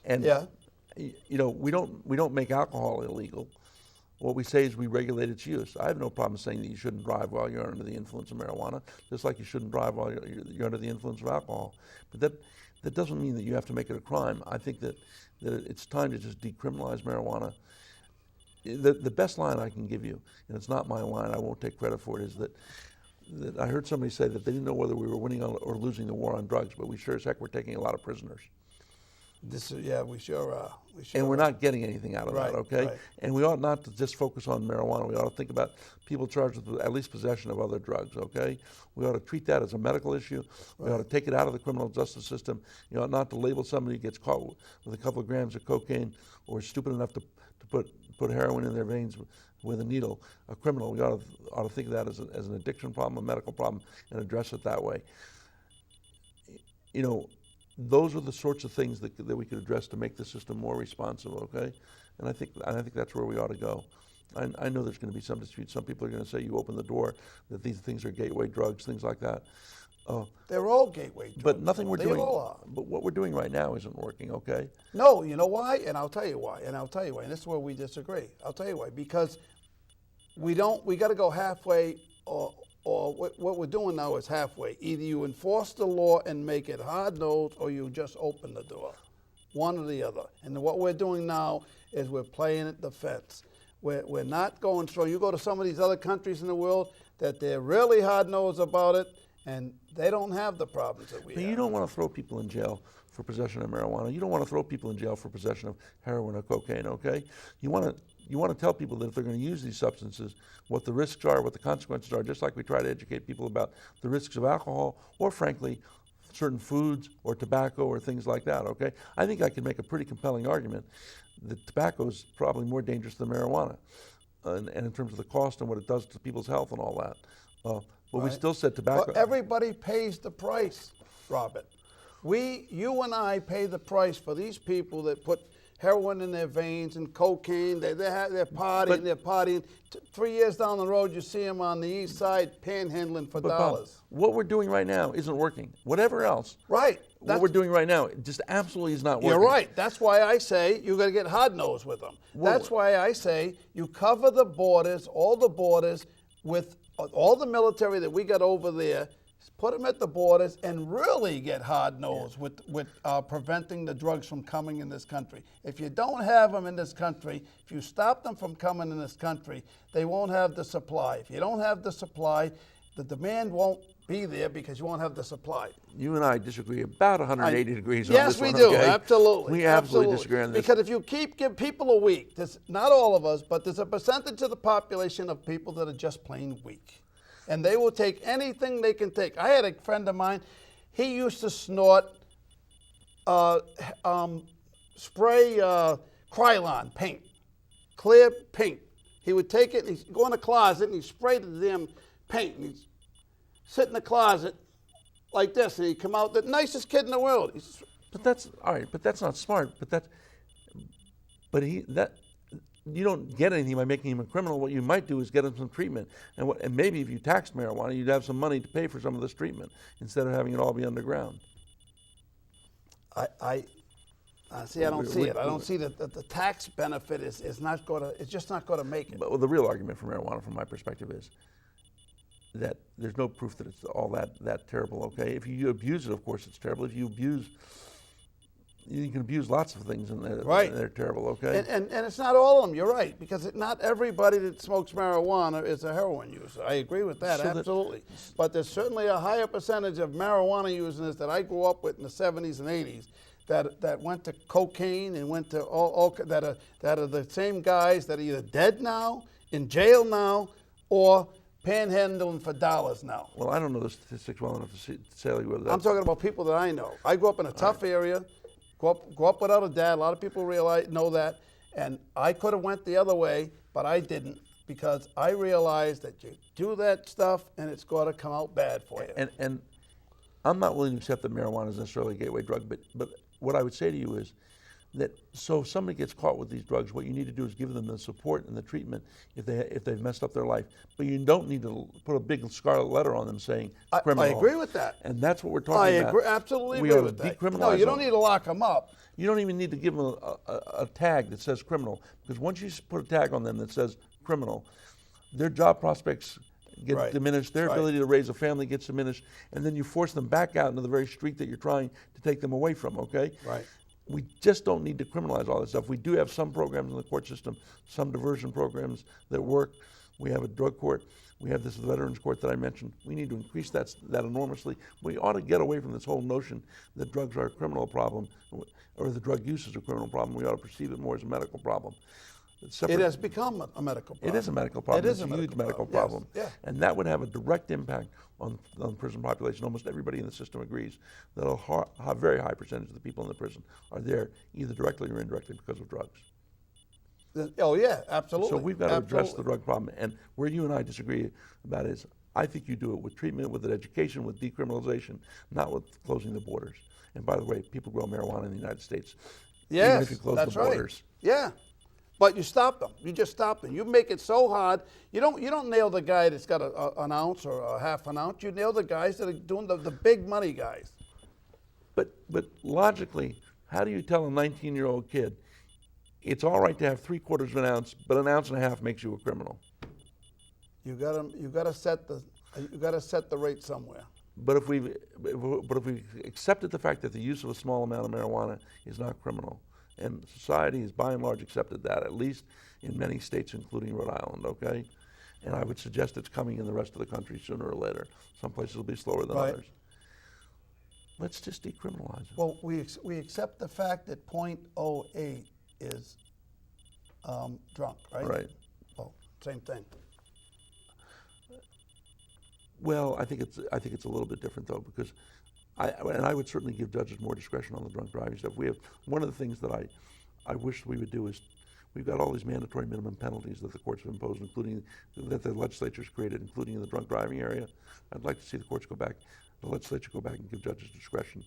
and you know, we don't make alcohol illegal. What we say is we regulate its use. I have no problem saying that you shouldn't drive while you're under the influence of marijuana, just like you shouldn't drive while you're under the influence of alcohol. But that doesn't mean that you have to make it a crime. I think that it's time to just decriminalize marijuana. The best line I can give you, and it's not my line, I won't take credit for it, is that I heard somebody say that they didn't know whether we were winning or losing the war on drugs, but we sure as heck were taking a lot of prisoners. We sure are. And we're not getting anything out of that, okay? Right. And we ought not to just focus on marijuana. We ought to think about people charged with at least possession of other drugs, okay? We ought to treat that as a medical issue. We ought to take it out of the criminal justice system. You ought not to label somebody who gets caught with a couple of grams of cocaine or is stupid enough to put heroin in their veins with a needle a criminal. We ought to think of that as an addiction problem, a medical problem, and address it that way. You know, those are the sorts of things that we could address to make the system more responsive, okay? And I think that's where we ought to go. I know there's going to be some dispute. Some people are going to say you open the door, that these things are gateway drugs, things like that. They're all gateway drugs. But nothing we're doing. They all are. But what we're doing right now isn't working, okay? No, you know why? And I'll tell you why. And this is where we disagree. I'll tell you why. Because we got to go halfway, or what we're doing now is halfway. Either you enforce the law and make it hard-nosed, or you just open the door. One or the other. And what we're doing now is we're playing at the fence. We're not going strong. You go to some of these other countries in the world that they're really hard-nosed about it, and they don't have the problems that we have. But you don't want to throw people in jail for possession of marijuana. You don't want to throw people in jail for possession of heroin or cocaine, okay? You want to tell people that if they're going to use these substances, what the risks are, what the consequences are, just like we try to educate people about the risks of alcohol or, frankly, certain foods or tobacco or things like that, okay? I think I can make a pretty compelling argument that tobacco is probably more dangerous than marijuana, and in terms of the cost and what it does to people's health and all that. But we still said tobacco. But everybody pays the price, Robert. You and I pay the price for these people that put heroin in their veins and cocaine. They're partying. 3 years down the road, you see them on the east side panhandling for dollars. Bob, what we're doing right now isn't working. Whatever else. Right. What we're doing right now just absolutely is not working. You're right. That's why I say you got to get hard-nosed with them. That's why I say you cover the borders, all the borders, with all the military that we got over there, put them at the borders, and really get hard-nosed with preventing the drugs from coming in this country. If you don't have them in this country, if you stop them from coming in this country, they won't have the supply. If you don't have the supply, the demand won't be there because you won't have the supply. You and I disagree about 180 degrees on this Yes, we one, do. okay? Absolutely. We absolutely disagree on this. Because if you give people a week, not all of us, but there's a percentage of the population of people that are just plain weak. And they will take anything they can take. I had a friend of mine, he used to snort spray Krylon paint, clear paint. He would take it and he'd go in the closet and he'd spray the damn paint. And he'd sit in the closet like this and he'd come out, the nicest kid in the world. But that's all right. But that's not smart. You don't get anything by making him a criminal. What you might do is get him some treatment, and maybe if you taxed marijuana, you'd have some money to pay for some of this treatment instead of having it all be underground. I don't see it. I don't see that the tax benefit is not going to. It's just not going to make it. But the real argument for marijuana, from my perspective, is that there's no proof that it's all that terrible. Okay, if you abuse it, of course, it's terrible. If you abuse, you can abuse lots of things, and they're terrible. Okay, and it's not all of them. You're right, because not everybody that smokes marijuana is a heroin user. I agree with that, absolutely. But there's certainly a higher percentage of marijuana users that I grew up with in the 70s and 80s. That went to cocaine and went to all that are the same guys that are either dead now, in jail now, or panhandling for dollars now. Well, I don't know the statistics well enough to tell you whether that's... I'm talking about people that I know. I grew up in a tough area, grew up without a dad. A lot of people know that, And I could have went the other way, but I didn't, because I realized that you do that stuff and it's going to come out bad for you. And I'm not willing to accept that marijuana is necessarily a gateway drug, but what I would say to you is that so if somebody gets caught with these drugs, what you need to do is give them the support and the treatment if they've messed up their life. But you don't need to put a big scarlet letter on them saying criminal. I agree with that. And that's what we're talking about. I agree, absolutely we agree ought with to that. decriminalize No, you don't them. need to lock them up. You don't even need to give them a tag that says criminal, because once you put a tag on them that says criminal, their job prospects get diminished, their ability to raise a family gets diminished, and then you force them back out into the very street that you're trying to take them away from, okay? Right. We just don't need to criminalize all this stuff. We do have some programs in the court system, some diversion programs that work. We have a drug court. We have this Veterans Court that I mentioned. We need to increase that enormously. We ought to get away from this whole notion that drugs are a criminal problem, or the drug use is a criminal problem. We ought to perceive it more as a medical problem. It has become a medical problem. It is a medical problem. It is it's a huge medical problem. Yes. Yeah. And that would have a direct impact on the prison population. Almost everybody in the system agrees that a very high percentage of the people in the prison are there either directly or indirectly because of drugs. Oh, yeah, absolutely. So we've got to address the drug problem. And where you and I disagree about it is, I think you do it with treatment, with education, with decriminalization, not with closing the borders. And by the way, people grow marijuana in the United States. Yes, even if you close that's the borders. Right. Yeah, but you stop them. You just stop them. You make it so hard. You don't nail the guy that's got an ounce or a half an ounce. You nail the guys that are doing the big money guys. But logically, how do you tell a 19-year-old kid it's all right to have 3/4 of an ounce, but an ounce and a half makes you a criminal? You got to set the rate somewhere. But if we accepted the fact that the use of a small amount of marijuana is not criminal, and society has by and large accepted that, at least in many states, including Rhode Island, okay? And I would suggest it's coming in the rest of the country sooner or later. Some places will be slower than others. Let's just decriminalize it. Well, we accept the fact that .08 is drunk, right? Right. Oh, same thing. Well, I think it's a little bit different though, because I would certainly give judges more discretion on the drunk driving stuff. We have one of the things that I wish we would do is we've got all these mandatory minimum penalties that the courts have imposed, including that the legislature's created, including in the drunk driving area. I'd like to see the legislature go back and give judges discretion,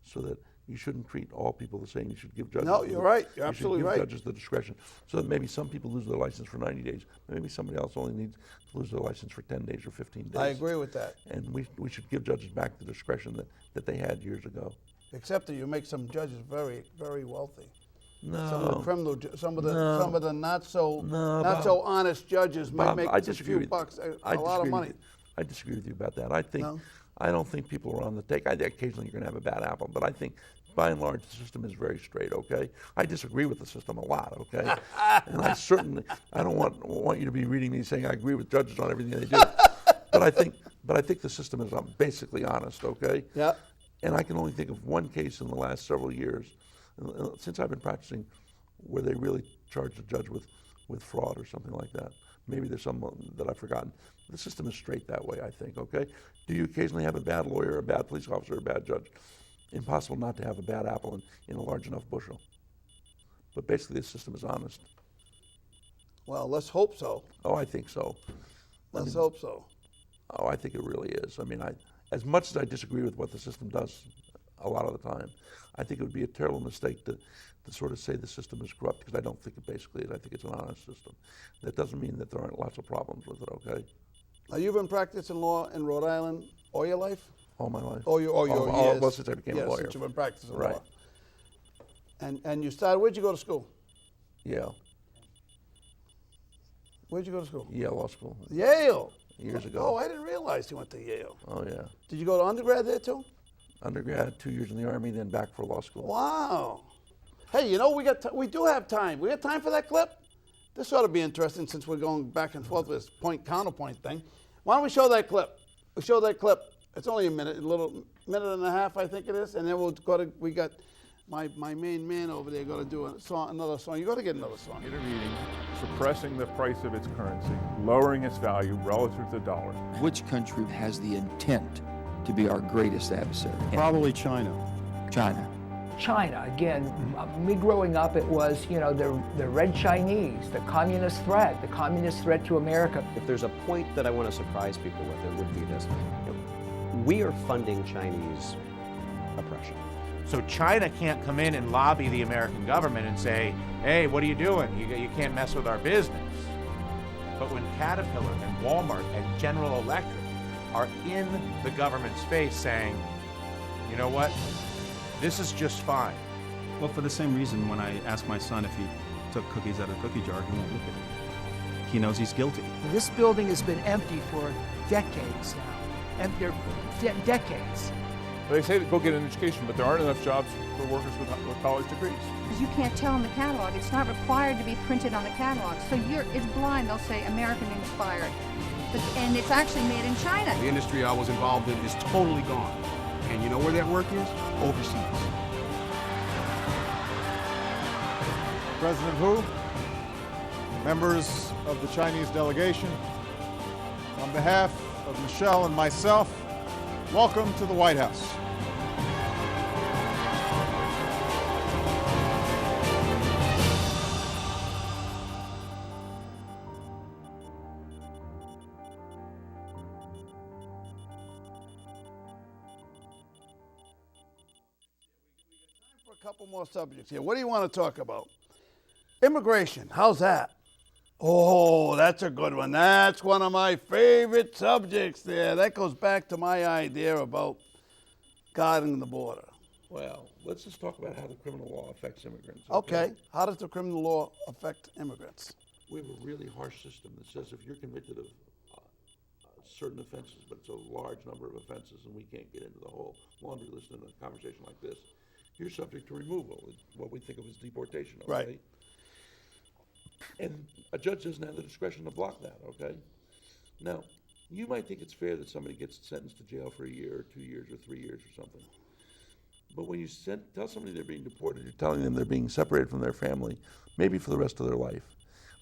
so that you shouldn't treat all people the same. You should give judges. No, you're right. You're absolutely right. You should give judges the discretion, so that maybe some people lose their license for 90 days. Maybe somebody else only needs to lose their license for 10 days or 15 days. I agree with that. And we should give judges back the discretion that they had years ago. Except that you make some judges very, very wealthy. No. Some of the criminal, some of the not so Bob, honest judges might Bob, make I a disagree few bucks, I a lot of disagree money. with you. I disagree with you about that. I don't think people are on the take. Occasionally you're going to have a bad apple, but I think by and large the system is very straight. Okay, I disagree with the system a lot. Okay, and I don't want you to be reading me saying I agree with judges on everything they do, but I think the system is basically honest. Okay. Yeah. And I can only think of one case in the last several years, since I've been practicing, where they really charged a judge with fraud or something like that. Maybe there's some that I've forgotten. The system is straight that way, I think, okay? Do you occasionally have a bad lawyer, a bad police officer, a bad judge? Impossible not to have a bad apple in a large enough bushel. But basically, the system is honest. Well, let's hope so. Oh, I think so. Let's hope so. Oh, I think it really is. I mean, as much as I disagree with what the system does a lot of the time, I think it would be a terrible mistake to sort of say the system is corrupt, because I don't think it basically is. I think it's an honest system. That doesn't mean that there aren't lots of problems with it, okay? Now, you've been practicing law in Rhode Island all your life? All my life. All your years? Well, since I became a lawyer. Since you've been practicing Right. law. And you started, where'd you go to school? Yale. Where'd you go to school? Yale Law School. Yale. Years ago. Oh, I didn't realize you went to Yale. Oh, yeah. Did you go to undergrad there too? Undergrad, 2 years in the Army, then back for law school. Wow. Hey, you know, we do have time. We got time for that clip? This ought to be interesting, since we're going back and forth with this point-counterpoint thing. Why don't we show that clip? We show that clip. It's only a minute and a half, I think it is, and then we got my main man over there going to do another song. You got to get another song. Intervening, suppressing the price of its currency, lowering its value relative to the dollar. Which country has the intent to be our greatest adversary? Probably China. China. China. Again, me growing up, it was, the red Chinese, the communist threat to America. If there's a point that I want to surprise people with, it would be this. We are funding Chinese oppression. So China can't come in and lobby the American government and say, hey, what are you doing? You can't mess with our business. But when Caterpillar and Walmart and General Electric are in the government space saying, you know what, this is just fine. Well, for the same reason, when I asked my son if he took cookies out of the cookie jar, he won't look at it. He knows he's guilty. This building has been empty for decades now, and they're decades. They say to go get an education, but there aren't enough jobs for workers with college degrees. Because you can't tell in the catalog. It's not required to be printed on the catalog. So it's blind. They'll say American inspired. And it's actually made in China. The industry I was involved in is totally gone. And you know where that work is? Overseas. President Hu, members of the Chinese delegation, on behalf of Michelle and myself, welcome to the White House. For a couple more subjects here. What do you want to talk about? Immigration. How's that? Oh, that's a good one. That's one of my favorite subjects there. That goes back to my idea about guarding the border. Well, let's just talk about how the criminal law affects immigrants. Okay. How does the criminal law affect immigrants? We have a really harsh system that says if you're convicted of certain offenses, but it's a large number of offenses, and we can't get into the whole laundry list in a conversation like this, you're subject to removal, what we think of as deportation, okay? Right. And a judge doesn't have the discretion to block that, okay? Now, you might think it's fair that somebody gets sentenced to jail for a year or 2 years or 3 years or something. But when you tell somebody they're being deported, you're telling them they're being separated from their family, maybe for the rest of their life.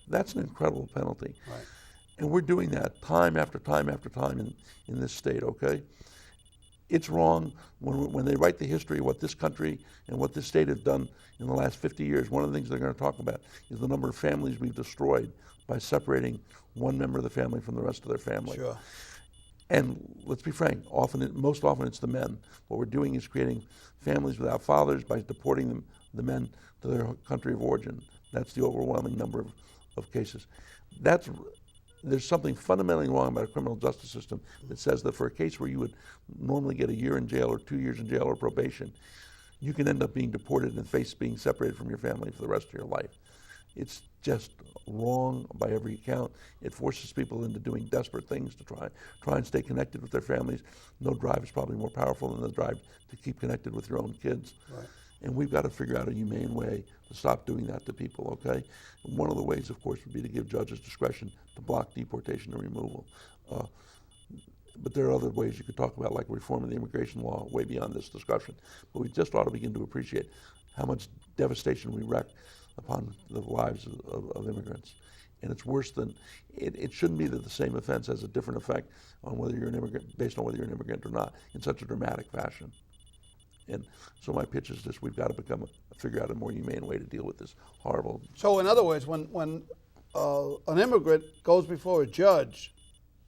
That's an incredible penalty. Right. And we're doing that time after time after time in this state, okay? It's wrong when they write the history of what this country and what this state has done in the last 50 years. One of the things they're going to talk about is the number of families we've destroyed by separating one member of the family from the rest of their family. Sure. And let's be frank, most often it's the men. What we're doing is creating families without fathers by deporting the men to their country of origin. That's the overwhelming number of cases. There's something fundamentally wrong about a criminal justice system that says that for a case where you would normally get a year in jail or 2 years in jail or probation, you can end up being deported and face being separated from your family for the rest of your life. It's just wrong by every account. It forces people into doing desperate things to try and stay connected with their families. No drive is probably more powerful than the drive to keep connected with your own kids. Right. And we've got to figure out a humane way to stop doing that to people, okay? And one of the ways, of course, would be to give judges discretion to block deportation and removal. But there are other ways you could talk about, like reforming the immigration law, way beyond this discussion. But we just ought to begin to appreciate how much devastation we wreak upon the lives of immigrants. And it's worse than, it shouldn't be that the same offense has a different effect on whether you're an immigrant, based on whether you're an immigrant or not, in such a dramatic fashion. And so my pitch is this: we've got to figure out a more humane way to deal with this horrible. So in other words, when an immigrant goes before a judge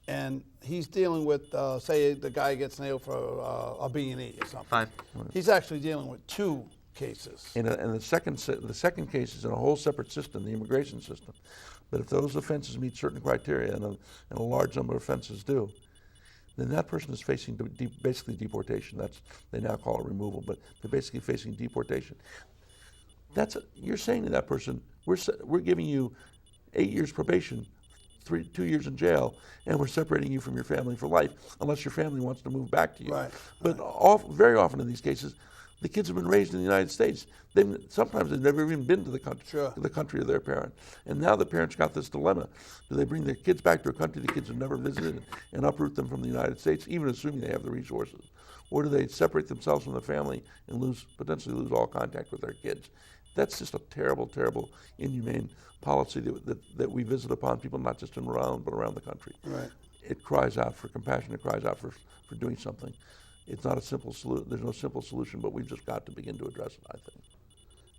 and he's dealing with, say the guy gets nailed for a B&E or something. Fine. He's actually dealing with two cases. And the second case is in a whole separate system, the immigration system. But if those offenses meet certain criteria, and a large number of offenses do, then that person is facing basically deportation. They now call it removal, but they're basically facing deportation. You're saying to that person, we're giving you 8 years probation, 2 years in jail, and we're separating you from your family for life, unless your family wants to move back to you. Right. But very often in these cases, the kids have been raised in the United States. Sometimes they've never even been to the country, Sure. to the country of their parent. And now the parents got this dilemma. Do they bring their kids back to a country the kids have never visited and uproot them from the United States, even assuming they have the resources? Or do they separate themselves from the family and potentially lose all contact with their kids? That's just a terrible, terrible, inhumane policy that we visit upon people, not just in Rhode Island, but around the country. Right. It cries out for compassion. It cries out for doing something. it's not a simple solution. There's no simple solution, but we've just got to begin to address it, I think.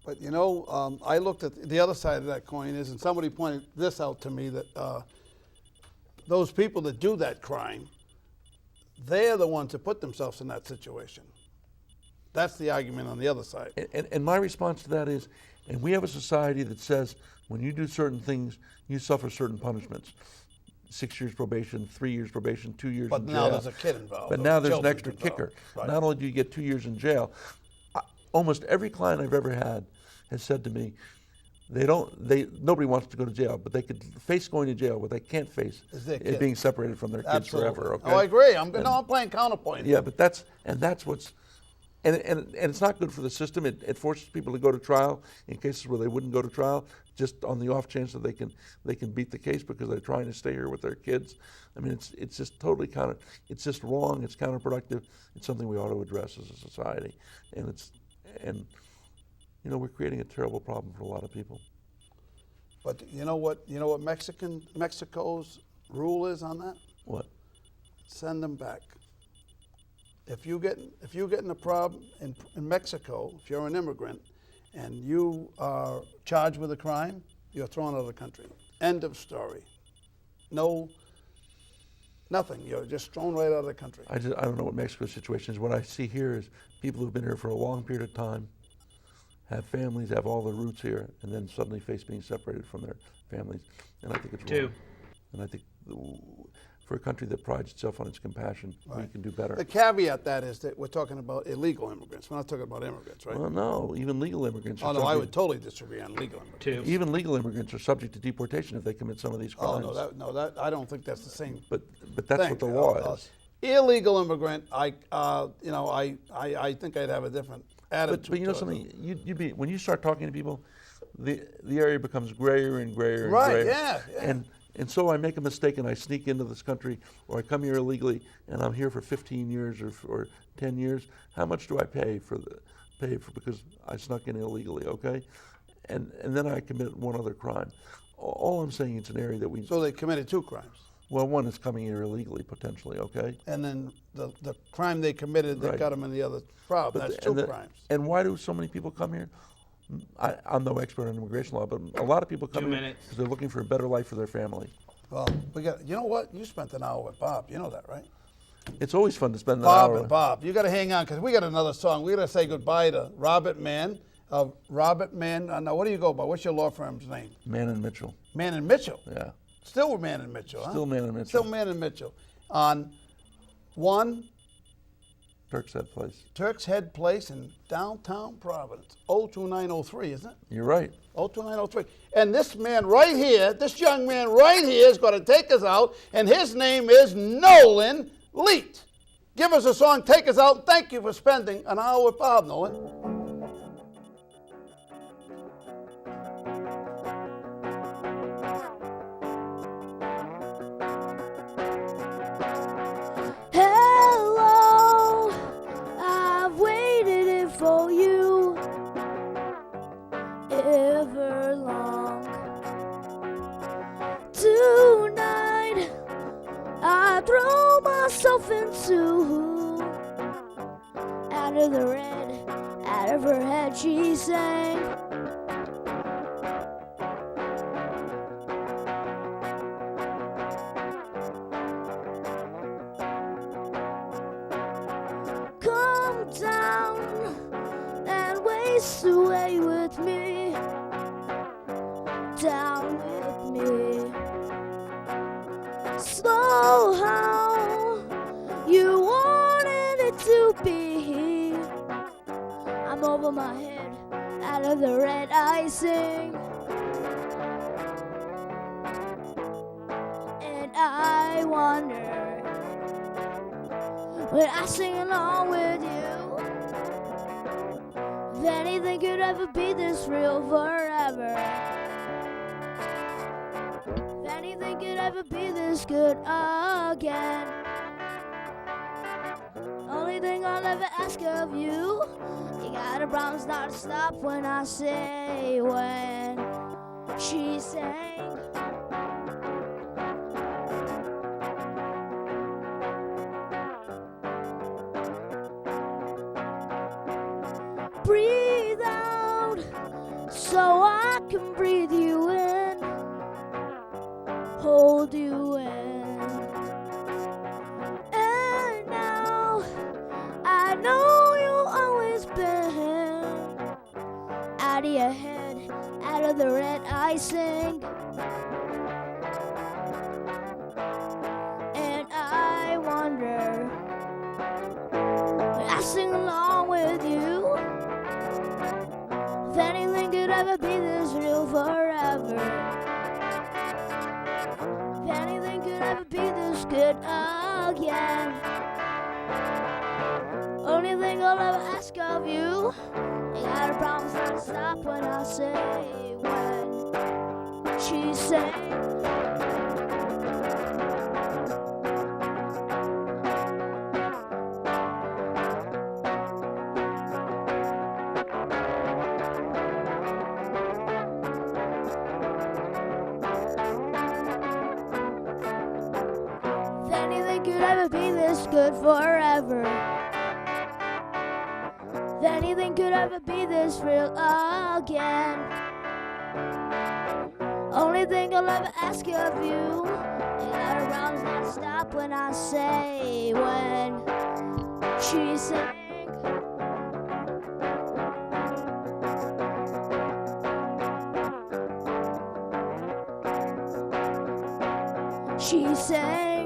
But you know, I looked at the other side of that coin is, and somebody pointed this out to me, that those people that do that crime, they're the ones that put themselves in that situation. That's the argument on the other side. And my response to that is, and we have a society that says when you do certain things, you suffer certain punishments. 6 years probation, 3 years probation, 2 years in jail. But now there's a kid involved. But now there's an extra kicker. Right. Not only do you get 2 years in jail, almost every client I've ever had has said to me, nobody wants to go to jail, but they could face going to jail. What they can't face is being separated from their kids forever. Okay? Oh, I agree. I'm playing counterpoint. Yeah, but that's what's, and it's not good for the system. It forces people to go to trial in cases where they wouldn't go to trial, just on the off chance that they can beat the case because they're trying to stay here with their kids. I mean, it's just totally it's just wrong. It's counterproductive. It's something we ought to address as a society, and you know, we're creating a terrible problem for a lot of people. But you know what Mexico's rule is on that? What? Send them back. If you get in a problem in Mexico, if you're an immigrant and you are charged with a crime, you're thrown out of the country. End of story. Nothing. You're just thrown right out of the country. I don't know what Mexico's situation is. What I see here is people who've been here for a long period of time, have families, have all their roots here, and then suddenly face being separated from their families. And I think it's wrong. And I think for a country that prides itself on its compassion, we can do better. The caveat that is that we're talking about illegal immigrants. We're not talking about immigrants, right? Well, no, even legal immigrants. Oh, no, I would totally disagree on legal immigrants. Even legal immigrants are subject to deportation if they commit some of these crimes. Oh, I don't think that's the same. But that's what the law is. Illegal immigrant, I think I'd have a different attitude. But you know something, when you start talking to people, the area becomes grayer and grayer and grayer. Right, yeah. And so I make a mistake and I sneak into this country, or I come here illegally and I'm here for 15 years or 10 years. How much do I pay for because I snuck in illegally, okay? And then I commit one other crime. All I'm saying, it's an area that we... So they committed 2 crimes. Well, one is coming here illegally, potentially, okay? And then the crime they committed that got them in the other problem. That's 2 crimes. And why do so many people come here? I'm no expert on immigration law, but a lot of people come here because they're looking for a better life for their family. Well, you know what? You spent an hour with Bob. You know that, right? It's always fun to spend an hour with Bob. You got to hang on because we got another song. We got to say goodbye to Robert Mann. Robert Mann. Now, what do you go by? What's your law firm's name? Mann and Mitchell. Mann and Mitchell. Yeah. Still Mann and Mitchell, huh? Still Mann and Mitchell. Still Mann and Mitchell. On 1 Turk's Head Place. Turk's Head Place in downtown Providence. 02903, isn't it? You're right. 02903. And this man right here, this young man right here is going to take us out, and his name is Nolan Leite. Give us a song, take us out. Thank you for spending an hour with Bob, Nolan. Into out of the red, out of her head she sang. Come down and waste away with me, down with me. Slow how you wanted it to be. I'm over my head, out of the red icing, and I wonder, when I sing along with you, if anything could ever be this real forever. If anything could ever be this good again. Only thing I'll ever ask of you, you gotta promise not to stop when I say when she sang. breathe out so I can breathe you in, hold you in. And now I know you've always been out of your head, out of the red icing. And I wonder, I sing along with you, if anything could ever be this real forever, if anything could ever be this good again. Only thing I'll ever ask of you, you gotta promise not to stop when I say when. She said, if anything could ever be this good forever, if anything could ever be this real again. Only thing I'll ever ask of you, you gotta promise not to stop when I say when. She sang. She sang.